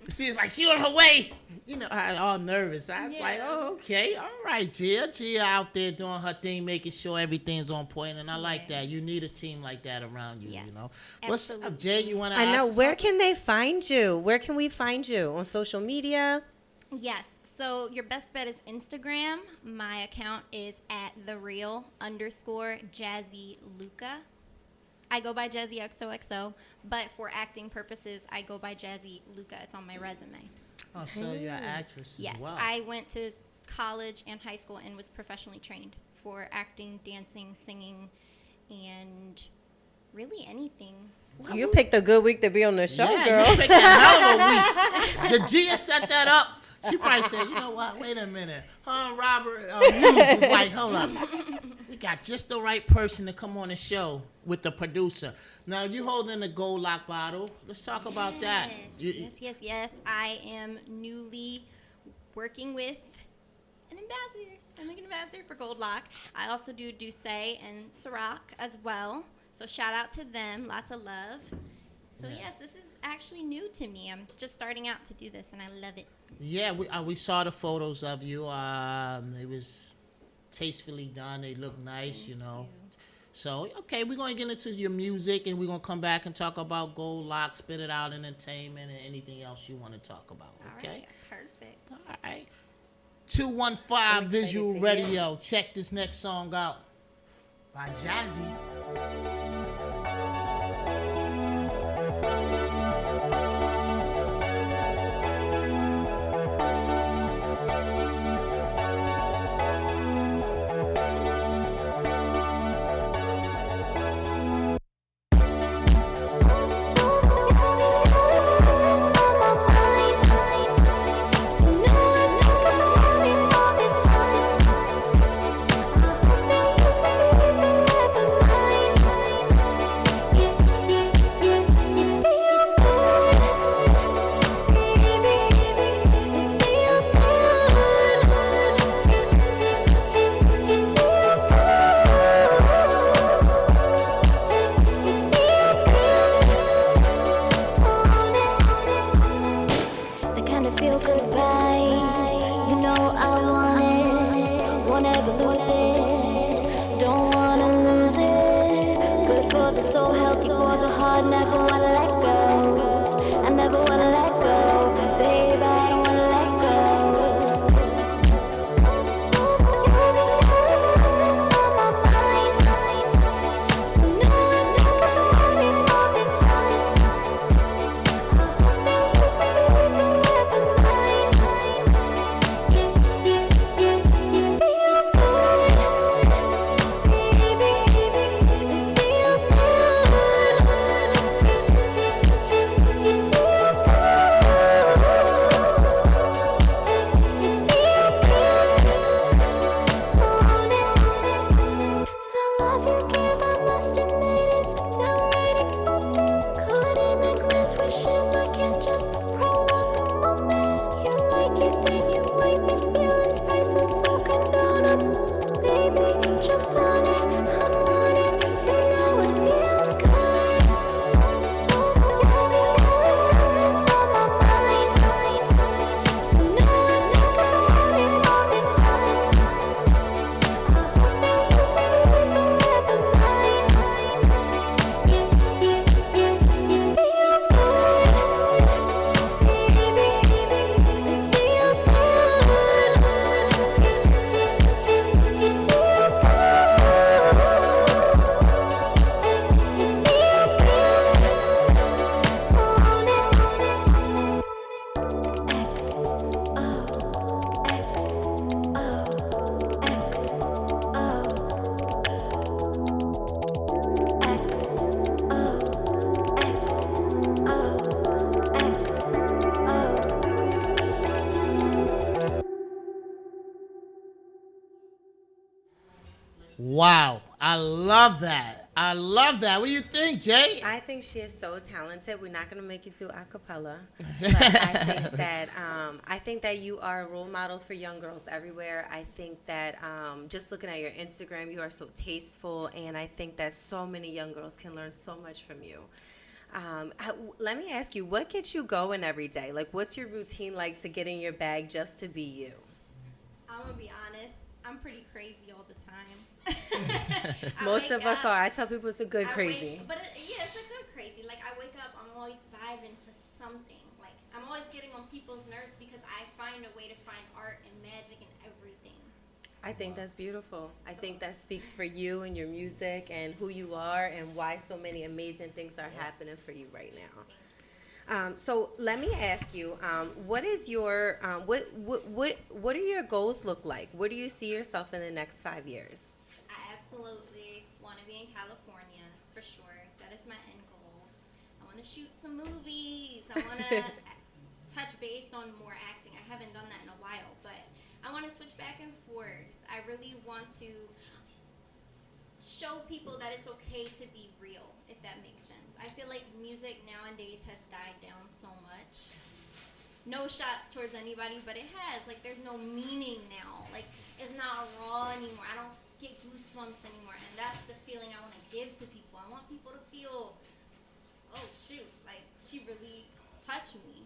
She's like, she on her way. You know, I all nervous. I was like, oh, okay, all right, Gia. Gia out there doing her thing, making sure everything's on point, and I like that. You need a team like that around you, Yes, you know. absolutely. What's up, Jay? You want to I know. us Where something? can they find you? Where can we find you? On social media? Yes. So your best bet is Instagram. My account is at @thereal_JazzyLuca. I go by Jazzy XOXO, but for acting purposes, I go by Jazzy Luca. It's on my resume. Oh, so you're an actress Yes, as well. I went to college and high school and was professionally trained for acting, dancing, singing, and really anything. You picked a good week to be on the show, yeah, girl. you picked a hell of a week. Did Gia set that up? She probably said, you know what, wait a minute. Robert Hughes was like, hold up. We got just the right person to come on the show with the producer. Now, you holding the gold lock bottle. Let's talk about that. Yes. I am newly working with an ambassador. I'm an ambassador for Gold Lock. I also do Douce and Ciroc as well. So shout out to them. Lots of love. So yes, this is actually new to me. I'm just starting out to do this, and I love it. Yeah, we saw the photos of you. It was tastefully done. They look nice, you know. So, okay, we're going to get into your music, and we're going to come back and talk about Gold Lock, Spit It Out Entertainment, and anything else you want to talk about, okay? All right, perfect. All right. 215 Visual to hear it. Radio. Check this next song out by Jazzy. The kind of feel good vibe, you know I want it, won't ever lose it, don't wanna lose it. Good for the soul, healthy for the heart, never wanna let go. I never wanna let go, babe, I don't wanna let go. That's on my mind. You know I think about it all the time. I hope that you can forever mine. It feels good, baby. It feels good. It feels Wow. I love that. I love that. What do you think, Jay? I think she is so talented. We're not gonna make you do a cappella, but I think that you are a role model for young girls everywhere. I think that just looking at your Instagram, you are so tasteful, and I think that so many young girls can learn so much from you. Let me ask you, what gets you going every day? Like, what's your routine like to get in your bag just to be you? I'm gonna be honest. I'm pretty crazy all the time. Most of us are. I tell people it's a good crazy. Yeah, it's a good crazy. Like, I wake up, I'm always vibing to something. Like, I'm always getting on people's nerves because I find a way to find art and magic in everything. I think that's beautiful. I think that speaks for you and your music and who you are and why so many amazing things are happening for you right now. So let me ask you, what is your what do your goals look like? Where do you see yourself in the next 5 years? I absolutely want to be in California for sure. That is my end goal. I want to shoot some movies. I want to touch base on more acting. I haven't done that in a while, but I want to switch back and forth. I really want to show people that it's okay to be real, if that makes sense. I feel like music nowadays has died down so much. No shots towards anybody, but it has. Like, there's no meaning now. Like, it's not raw anymore. I don't get goosebumps anymore, and that's the feeling I want to give to people. I want people to feel oh shoot, like she really touched me.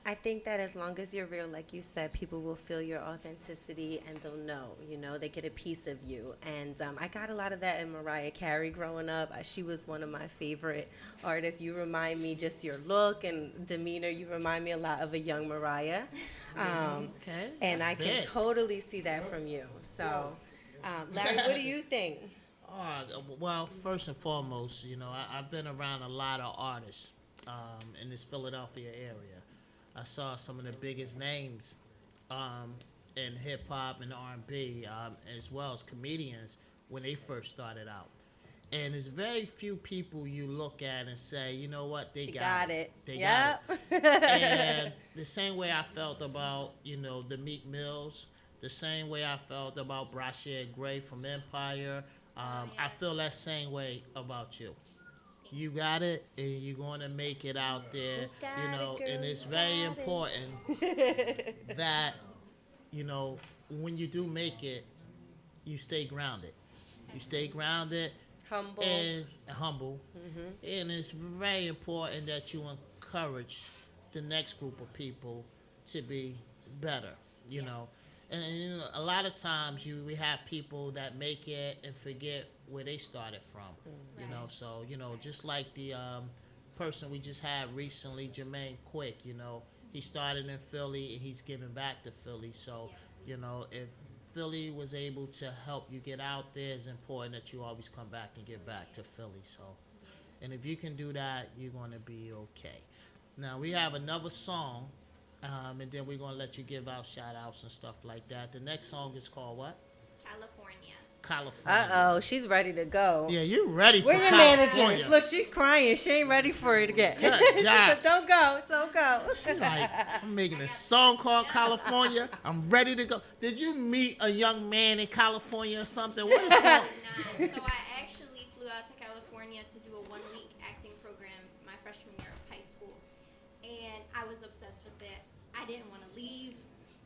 I think that as long as you're real, like you said, people will feel your authenticity and they'll know, they get a piece of you. And I got a lot of that in Mariah Carey growing up. She was one of my favorite artists. You remind me, just your look and demeanor, you remind me a lot of a young Mariah. Okay. And that's I can big. totally see that from you. So, Larry, what do you think? Well, first and foremost, I've been around a lot of artists in this Philadelphia area. I saw some of the biggest names in hip hop and R&B, as well as comedians when they first started out. And there's very few people you look at and say, you know what, they got it. They got it. And the same way I felt about, the Meek Mills, the same way I felt about Brashear Gray from Empire, I feel that same way about you. You got it, and you're going to make it out there, and it's very important that, when you do make it, you stay grounded. You stay grounded. Humble. And humble. Mm-hmm. And it's very important that you encourage the next group of people to be better, know. And a lot of times we have people that make it and forget where they started from, So, just like the person we just had recently, Jermaine Quick, he started in Philly and he's giving back to Philly. So, if Philly was able to help you get out there, it's important that you always come back and get back to Philly. So, and if you can do that, you're going to be okay. Now, we have another song. And then we're going to let you give out shout-outs and stuff like that. The next song is called what? California. Uh-oh, she's ready to go. Yeah, you ready for Where your California. managers? Look, she's crying. She ain't ready for it again. Good She God. said, don't go. She's like, I'm making a song called California. I'm ready to go. Did you meet a young man in California or something? What is wrong? So I actually flew out to California to do a 1-week acting program my freshman year of high school. And I was obsessed with it. I didn't want to leave.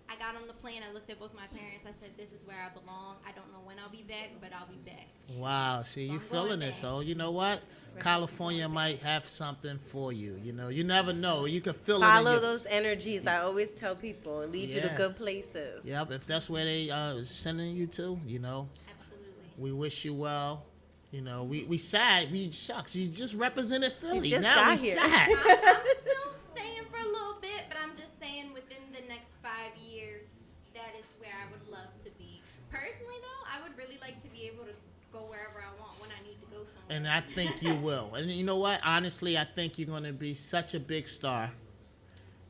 I got on the plane. I looked at both my parents. I said, this is where I belong. I don't know when I'll be back, but I'll be back. Wow. See, So you I'm feeling going it. back. So, you know what? California might have something for you. You never know. You can feel it. Follow those energies. I always tell people. It leads you to Yeah. good places. Yep. If that's where they sending you to, Absolutely. we wish you well. We sad. We shucks. You just represented Philly. just Now got we here. sad. I'm still staying for a little bit, but I'm just saying within the next 5 years, that is where I would love to be. Personally, though, I would really like to be able to go wherever I want when I need to go somewhere. And I think you will. And you know what? Honestly, I think you're going to be such a big star.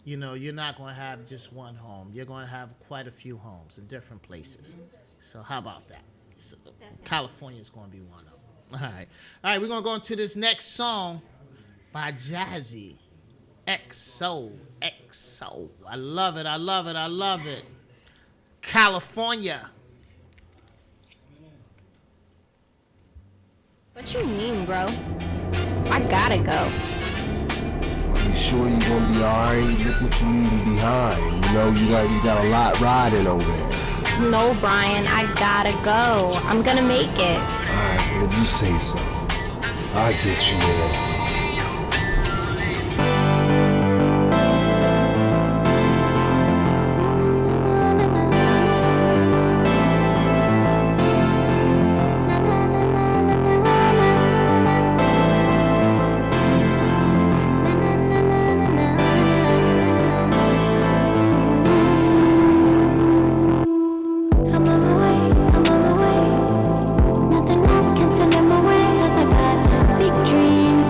You're not going to have just one home. You're going to have quite a few homes in different places. So how about that? So California is going to be one of them. All right, we're going to go into this next song by Jazzy. XO. I love it. California. What you mean, bro? I gotta go. Are you sure you're gonna be alright? Look what you leaving behind. You got a lot riding over there. No, Brian, I gotta go. I'm gonna make it. Alright, well, if you say so, I'll get you there. I'm on my way. Nothing else can stand in my way. 'Cause I got big dreams.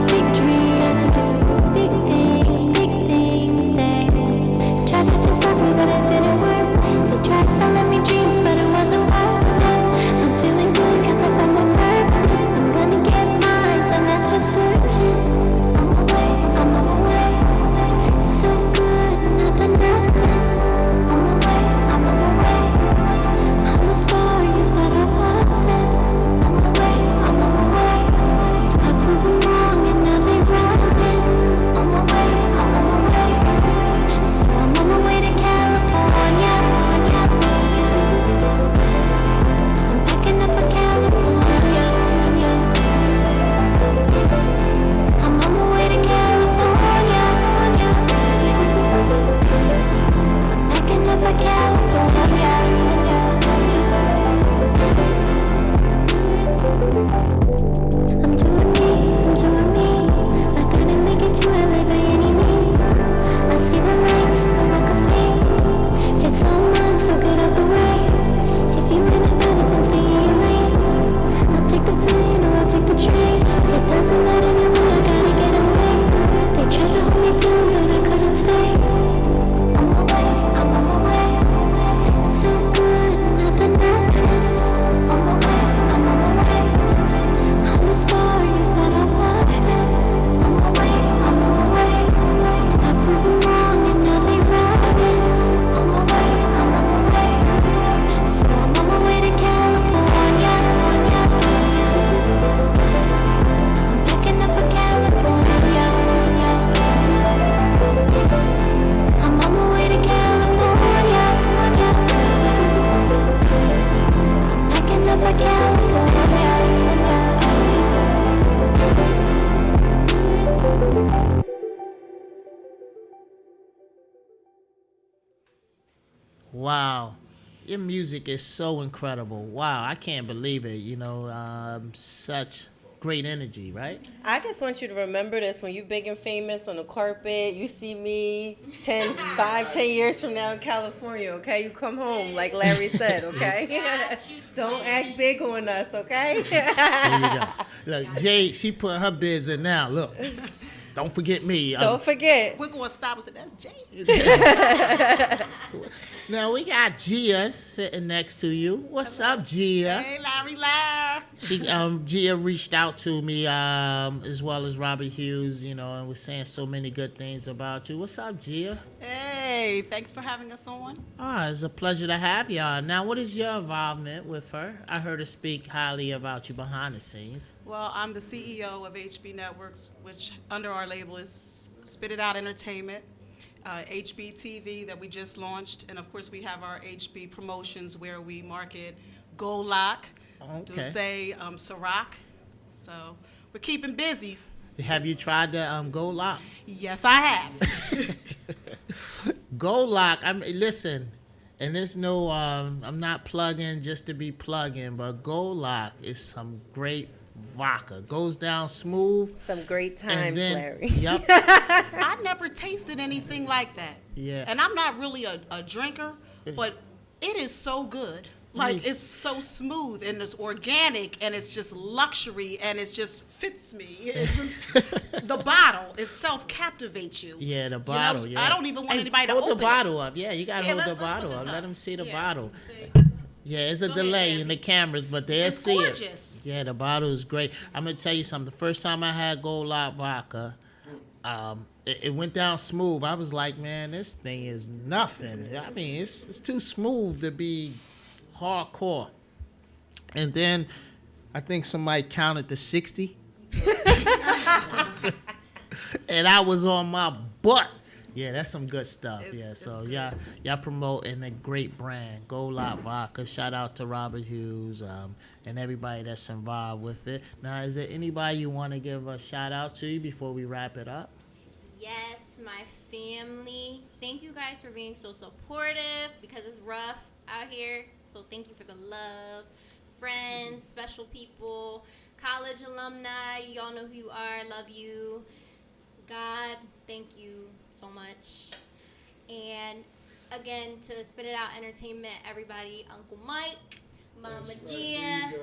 Wow. Your music is so incredible. Wow, I can't believe it. Such great energy, right? I just want you to remember this when you're big and famous on the carpet. You see me 5, 10 years from now in California, okay? You come home, like Larry said, okay? Don't act big on us, okay? There you go. Look, Jay, she put her biz in now. Look, don't forget me. Don't forget. We're going to stop and say, that's Jay. Now, we got Gia sitting next to you. What's up, Gia? Hey, Larry Larry. Gia reached out to me, as well as Robert Hughes, and was saying so many good things about you. What's up, Gia? Hey, thanks for having us on. It's a pleasure to have y'all. Now, what is your involvement with her? I heard her speak highly about you behind the scenes. Well, I'm the CEO of HB Networks, which under our label is Spit It Out Entertainment. HB TV that we just launched, and of course we have our HB promotions where we market Gold Lock, Dulce, Ciroc. So we're keeping busy. Have you tried the Gold Lock? Yes, I have. Gold Lock. Listen, and there's no. I'm not plugging just to be plugging, but Gold Lock is some great vodka. Goes down smooth. Some great times, Larry. Yep. I never tasted anything like that. Yeah. And I'm not really a drinker, but it is so good. Like, it's so smooth and it's organic and it's just luxury and it just fits me. It's just, the bottle itself captivates you. Yeah, the bottle, yeah. I don't even want anybody to open it. Hold the bottle up. Yeah, you got to hold the bottle up. Let them see the bottle. Yeah, it's a delay in the cameras, but they'll see gorgeous. it. Yeah, the bottle is great. I'm going to tell you something. The first time I had Gold Lock vodka, it went down smooth. I was like, man, this thing is nothing. I mean, it's too smooth to be hardcore. And then I think somebody counted to 60. And I was on my butt. Yeah, that's some good stuff. So y'all promoting a great brand, Gold Lock Vodka. Shout out to Robert Hughes and everybody that's involved with it. Now, is there anybody you want to give a shout out to before we wrap it up? Yes, my family. Thank you guys for being so supportive because it's rough out here. So thank you for the love. Friends, special people, college alumni, y'all know who you are, love you. God, thank you so much. And again, to Spit It Out Entertainment, everybody, Uncle Mike, Mama Gia,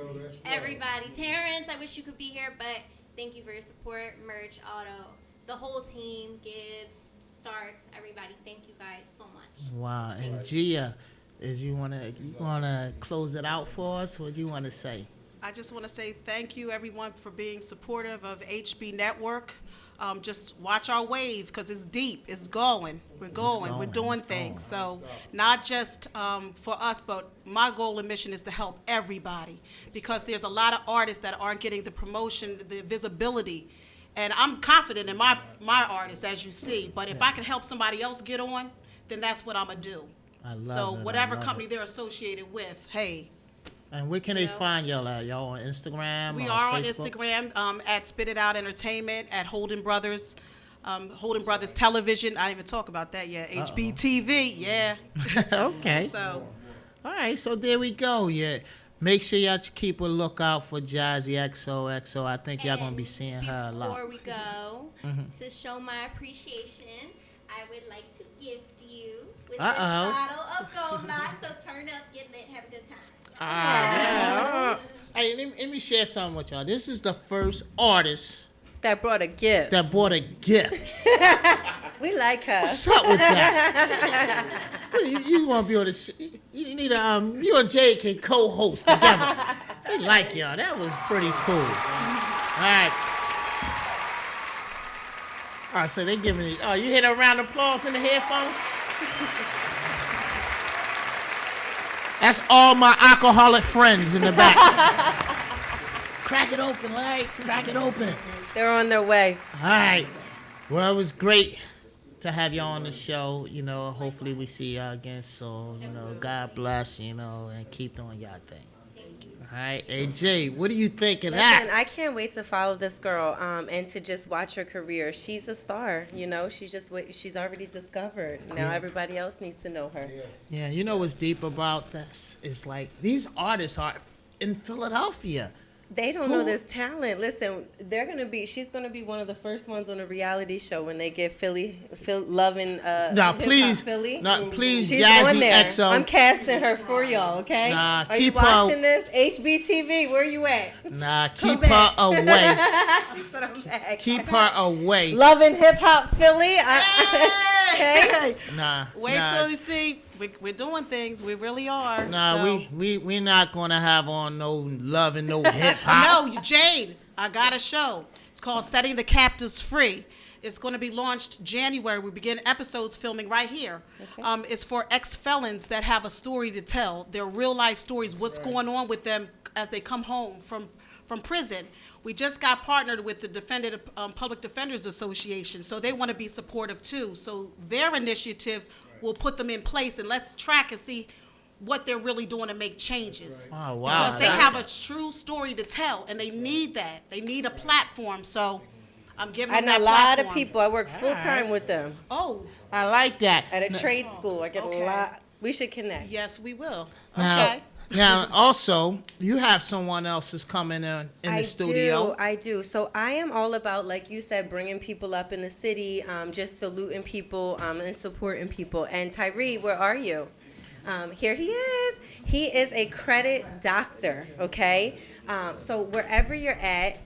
everybody, Terrence, I wish you could be here, but thank you for your support, Merch, Auto, the whole team, Gibbs, Starks, everybody, thank you guys so much. Wow, and Gia, you wanna close it out for us? What do you want to say? I just want to say thank you, everyone, for being supportive of HB Network. Just watch our wave because it's deep. It's going. We're going. We're doing things. So not just for us, but my goal and mission is to help everybody because there's a lot of artists that aren't getting the promotion, the visibility. And I'm confident in my artists, as you see. But if I can help somebody else get on, then that's what I'm going to do. I love so it. whatever company they're associated with, hey. And where can they find y'all at? Y'all on Instagram? We or are on Facebook? Instagram at Spit It Out Entertainment, at Holden Brothers Television. I didn't even talk about that yet. HBTV, yeah. Okay. So, all right, so there we go. Yeah. Make sure y'all keep a lookout for Jazzy XOXO. I think y'all going to be seeing her a lot. Before we go, to show my appreciation, I would like to gift you with this bottle of Gold Lock. So turn up, get lit, have a good time. Hey, let me share something with y'all. This is the first artist that brought a gift. We like her. What's up with that? you want to be on the you need you and Jay can co-host together. We like y'all. That was pretty cool. All right, so they giving it. Oh, you hear a round of applause in the headphones? That's all my alcoholic friends in the back. Crack it open, Larry. Crack it open. They're on their way. All right. Well, it was great to have y'all on the show. Hopefully we see y'all again soon. God bless, and keep doing y'all thing. Thank you. All right, AJ, what do you think of Listen, that? I can't wait to follow this girl and to just watch her career. She's a star, you know. She's already discovered. Now everybody else needs to know her. Yeah, you know what's deep about this? It's like these artists are in Philadelphia. They don't know this talent. Listen, she's gonna be one of the first ones on a reality show when they get loving Now, please, Philly. please, She's Jazzy on there. XO. I'm casting her for y'all, okay? Nah, Are you keep her- watching this? HBTV, where you at? Nah, keep Come her back. away. She said I'm back. Keep her away. Loving hip hop Philly. Okay. Nah, Wait nah, till you see. We're doing things. We really are. Nah, so. we're not gonna have on no love and no hip hop. No, Jade, I got a show. It's called Setting the Captives Free. It's going to be launched January. We begin episodes filming right here. Okay. It's for ex-felons that have a story to tell. Their real life stories, what's going on with them as they come home from prison. We just got partnered with the Public Defenders Association, so they want to be supportive too. So their initiatives will put them in place, and let's track and see what they're really doing to make changes. Oh, wow. Because they have a true story to tell, and they need that. They need a platform, so I'm giving them And that a lot platform. of people. I work full time with them Oh, I like that. at a trade school. I get Okay. a lot. We should connect. yes, we will. Now, Okay. now, also, you have someone else is coming in the studio. I do. So I am all about, like you said, bringing people up in the city, just saluting people and supporting people. And Tyree, where are you? Here he is. He is a credit doctor, okay? So wherever you're at,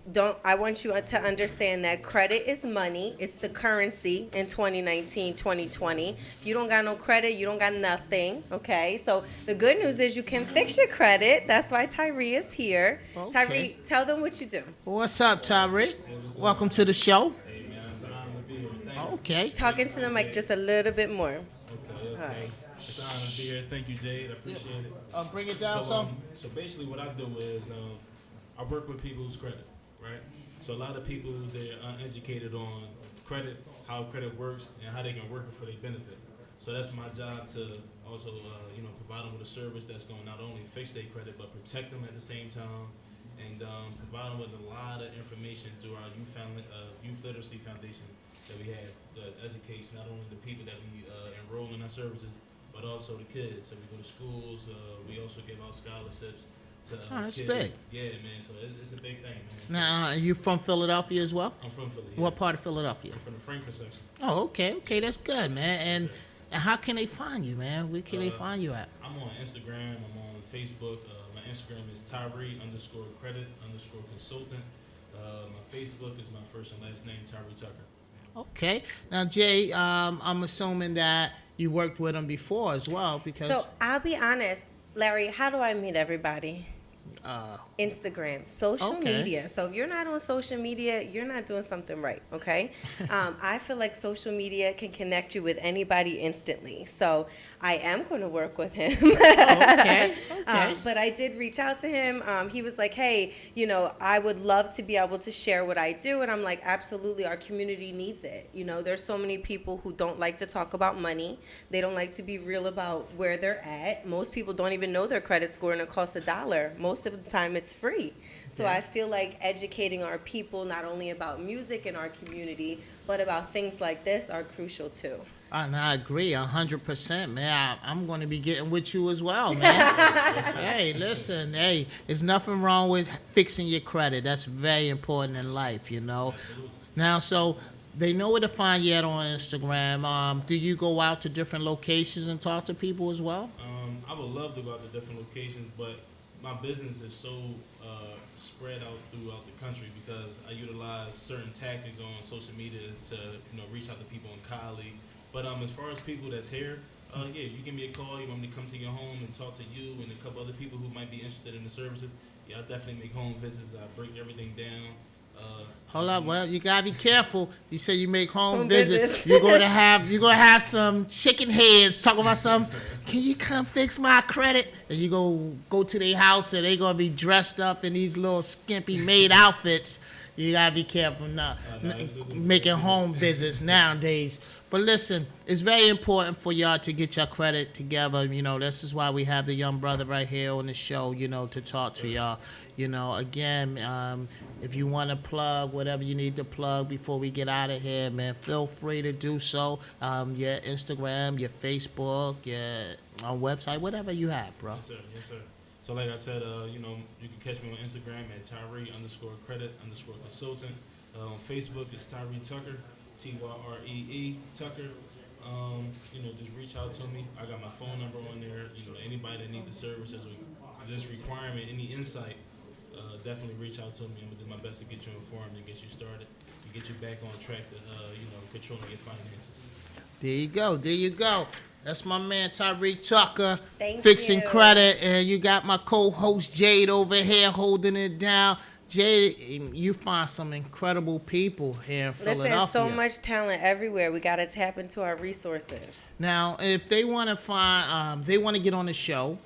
I want you to understand that credit is money. It's the currency in 2019, 2020. If you don't got no credit, you don't got nothing, okay? So the good news is you can fix your credit. That's why Tyree is here. Okay. Tyree, tell them what you do. What's up, Tyree? Welcome to the show. Hey man, it's an honor to be here. Thank you. Okay. Talking to the mic just a little bit more. Okay. All right. It's an honor to be here. Thank you, Jade. I appreciate it. Bring it down So, some. so basically what I do is I work with people's credit, right? So a lot of people, they're uneducated on credit, how credit works, and how they can work it for their benefit. So that's my job to also, provide them with a service that's going to not only fix their credit, but protect them at the same time, and provide them with a lot of information through our youth literacy foundation that we have that educates not only the people that we enroll in our services, but also the kids. So we go to schools. We also give out scholarships to that's kids. big. Yeah, man. So it's a big thing, man. Now, are you from Philadelphia as well? I'm from Philly. Yeah. What part of Philadelphia? I'm from the Frankfurt section. Oh, okay, that's good, man. And how can they find you, man? Where can they find you at? I'm on Instagram. I'm on Facebook. My Instagram is Tyree_credit_consultant. My Facebook is my first and last name, Tyree Tucker. Okay. Now, Jay, I'm assuming that you worked with him before as well, because. So I'll be honest, Larry, how do I meet everybody? Uh, Instagram, social Okay. media. So if you're not on social media, you're not doing something right, okay? I feel like social media can connect you with anybody instantly. So I am going to work with him. okay. But I did reach out to him. He was like, hey, I would love to be able to share what I do. And I'm like, absolutely, our community needs it. There's so many people who don't like to talk about money. They don't like to be real about where they're at. Most people don't even know their credit score and it costs $1. Most of the time it's free. So I feel like educating our people not only about music in our community, but about things like this are crucial too. And I agree 100%, man. I'm going to be getting with you as well, man. Hey, listen, there's nothing wrong with fixing your credit. That's very important in life, Now, so they know where to find you at on Instagram. Do you go out to different locations and talk to people as well? I would love to go out to different locations, but my business is so spread out throughout the country because I utilize certain tactics on social media to reach out to people in Cali. But as far as people that's here, you give me a call. You want me to come to your home and talk to you and a couple other people who might be interested in the services. Yeah, I definitely make home visits. I break everything down. Hold up, well, you gotta be careful. You say you make home visits. visits. You're gonna have some chicken heads talking about some. Can you come fix my credit? And you go to their house and they gonna be dressed up in these little skimpy maid outfits. You gotta be careful now, making home visits nowadays. But listen, it's very important for y'all to get your credit together. You know, this is why we have the young brother right here on the show, you know, to talk to y'all. You know, again, if you want to plug whatever you need to plug before we get out of here, man, feel free to do so. Your Instagram, your Facebook, your website, whatever you have, bro. Yes, sir. Yes, sir. So like I said, you know, you can catch me on Instagram at Tyree_credit_consultant. On Facebook, it's Tyree Tucker, Tyree Tucker. You know, just reach out to me. I got my phone number on there. You know, anybody that needs the services or just requirement, any insight, definitely reach out to me. I'm gonna do my best to get you informed and get you started and get you back on track to, you know, controlling your finances. There you go. There you go. That's my man Tyree Tucker, Thank fixing you. credit, and you got my co-host Jade over here holding it down. Jade, you find some incredible people here in Philadelphia. Listen, so much talent everywhere. We got to tap into our resources. Now, if they want to find, they want to get on the show,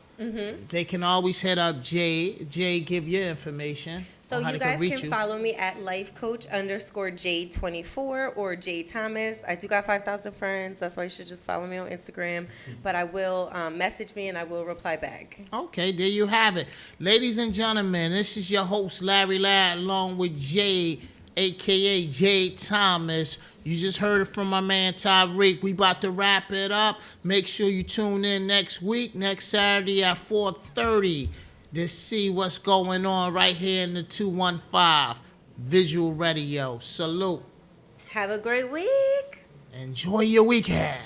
they can always hit up Jade. Jade, give your information. So on how you they guys reach can you. follow me at lifecoach_Jade24 or Jade Thomas. I do got 5,000 friends. That's why you should just follow me on Instagram. But I will message me and I will reply back. Okay, there you have it. Ladies and gentlemen, this is your host, Larry Ladd, along with Jade, a.k.a. Jade Thomas. You just heard it from my man Tyreek. We about to wrap it up. Make sure you tune in next week, next Saturday at 4:30 to see what's going on right here in the 215 Visual Radio. Salute. Have a great week. Enjoy your weekend.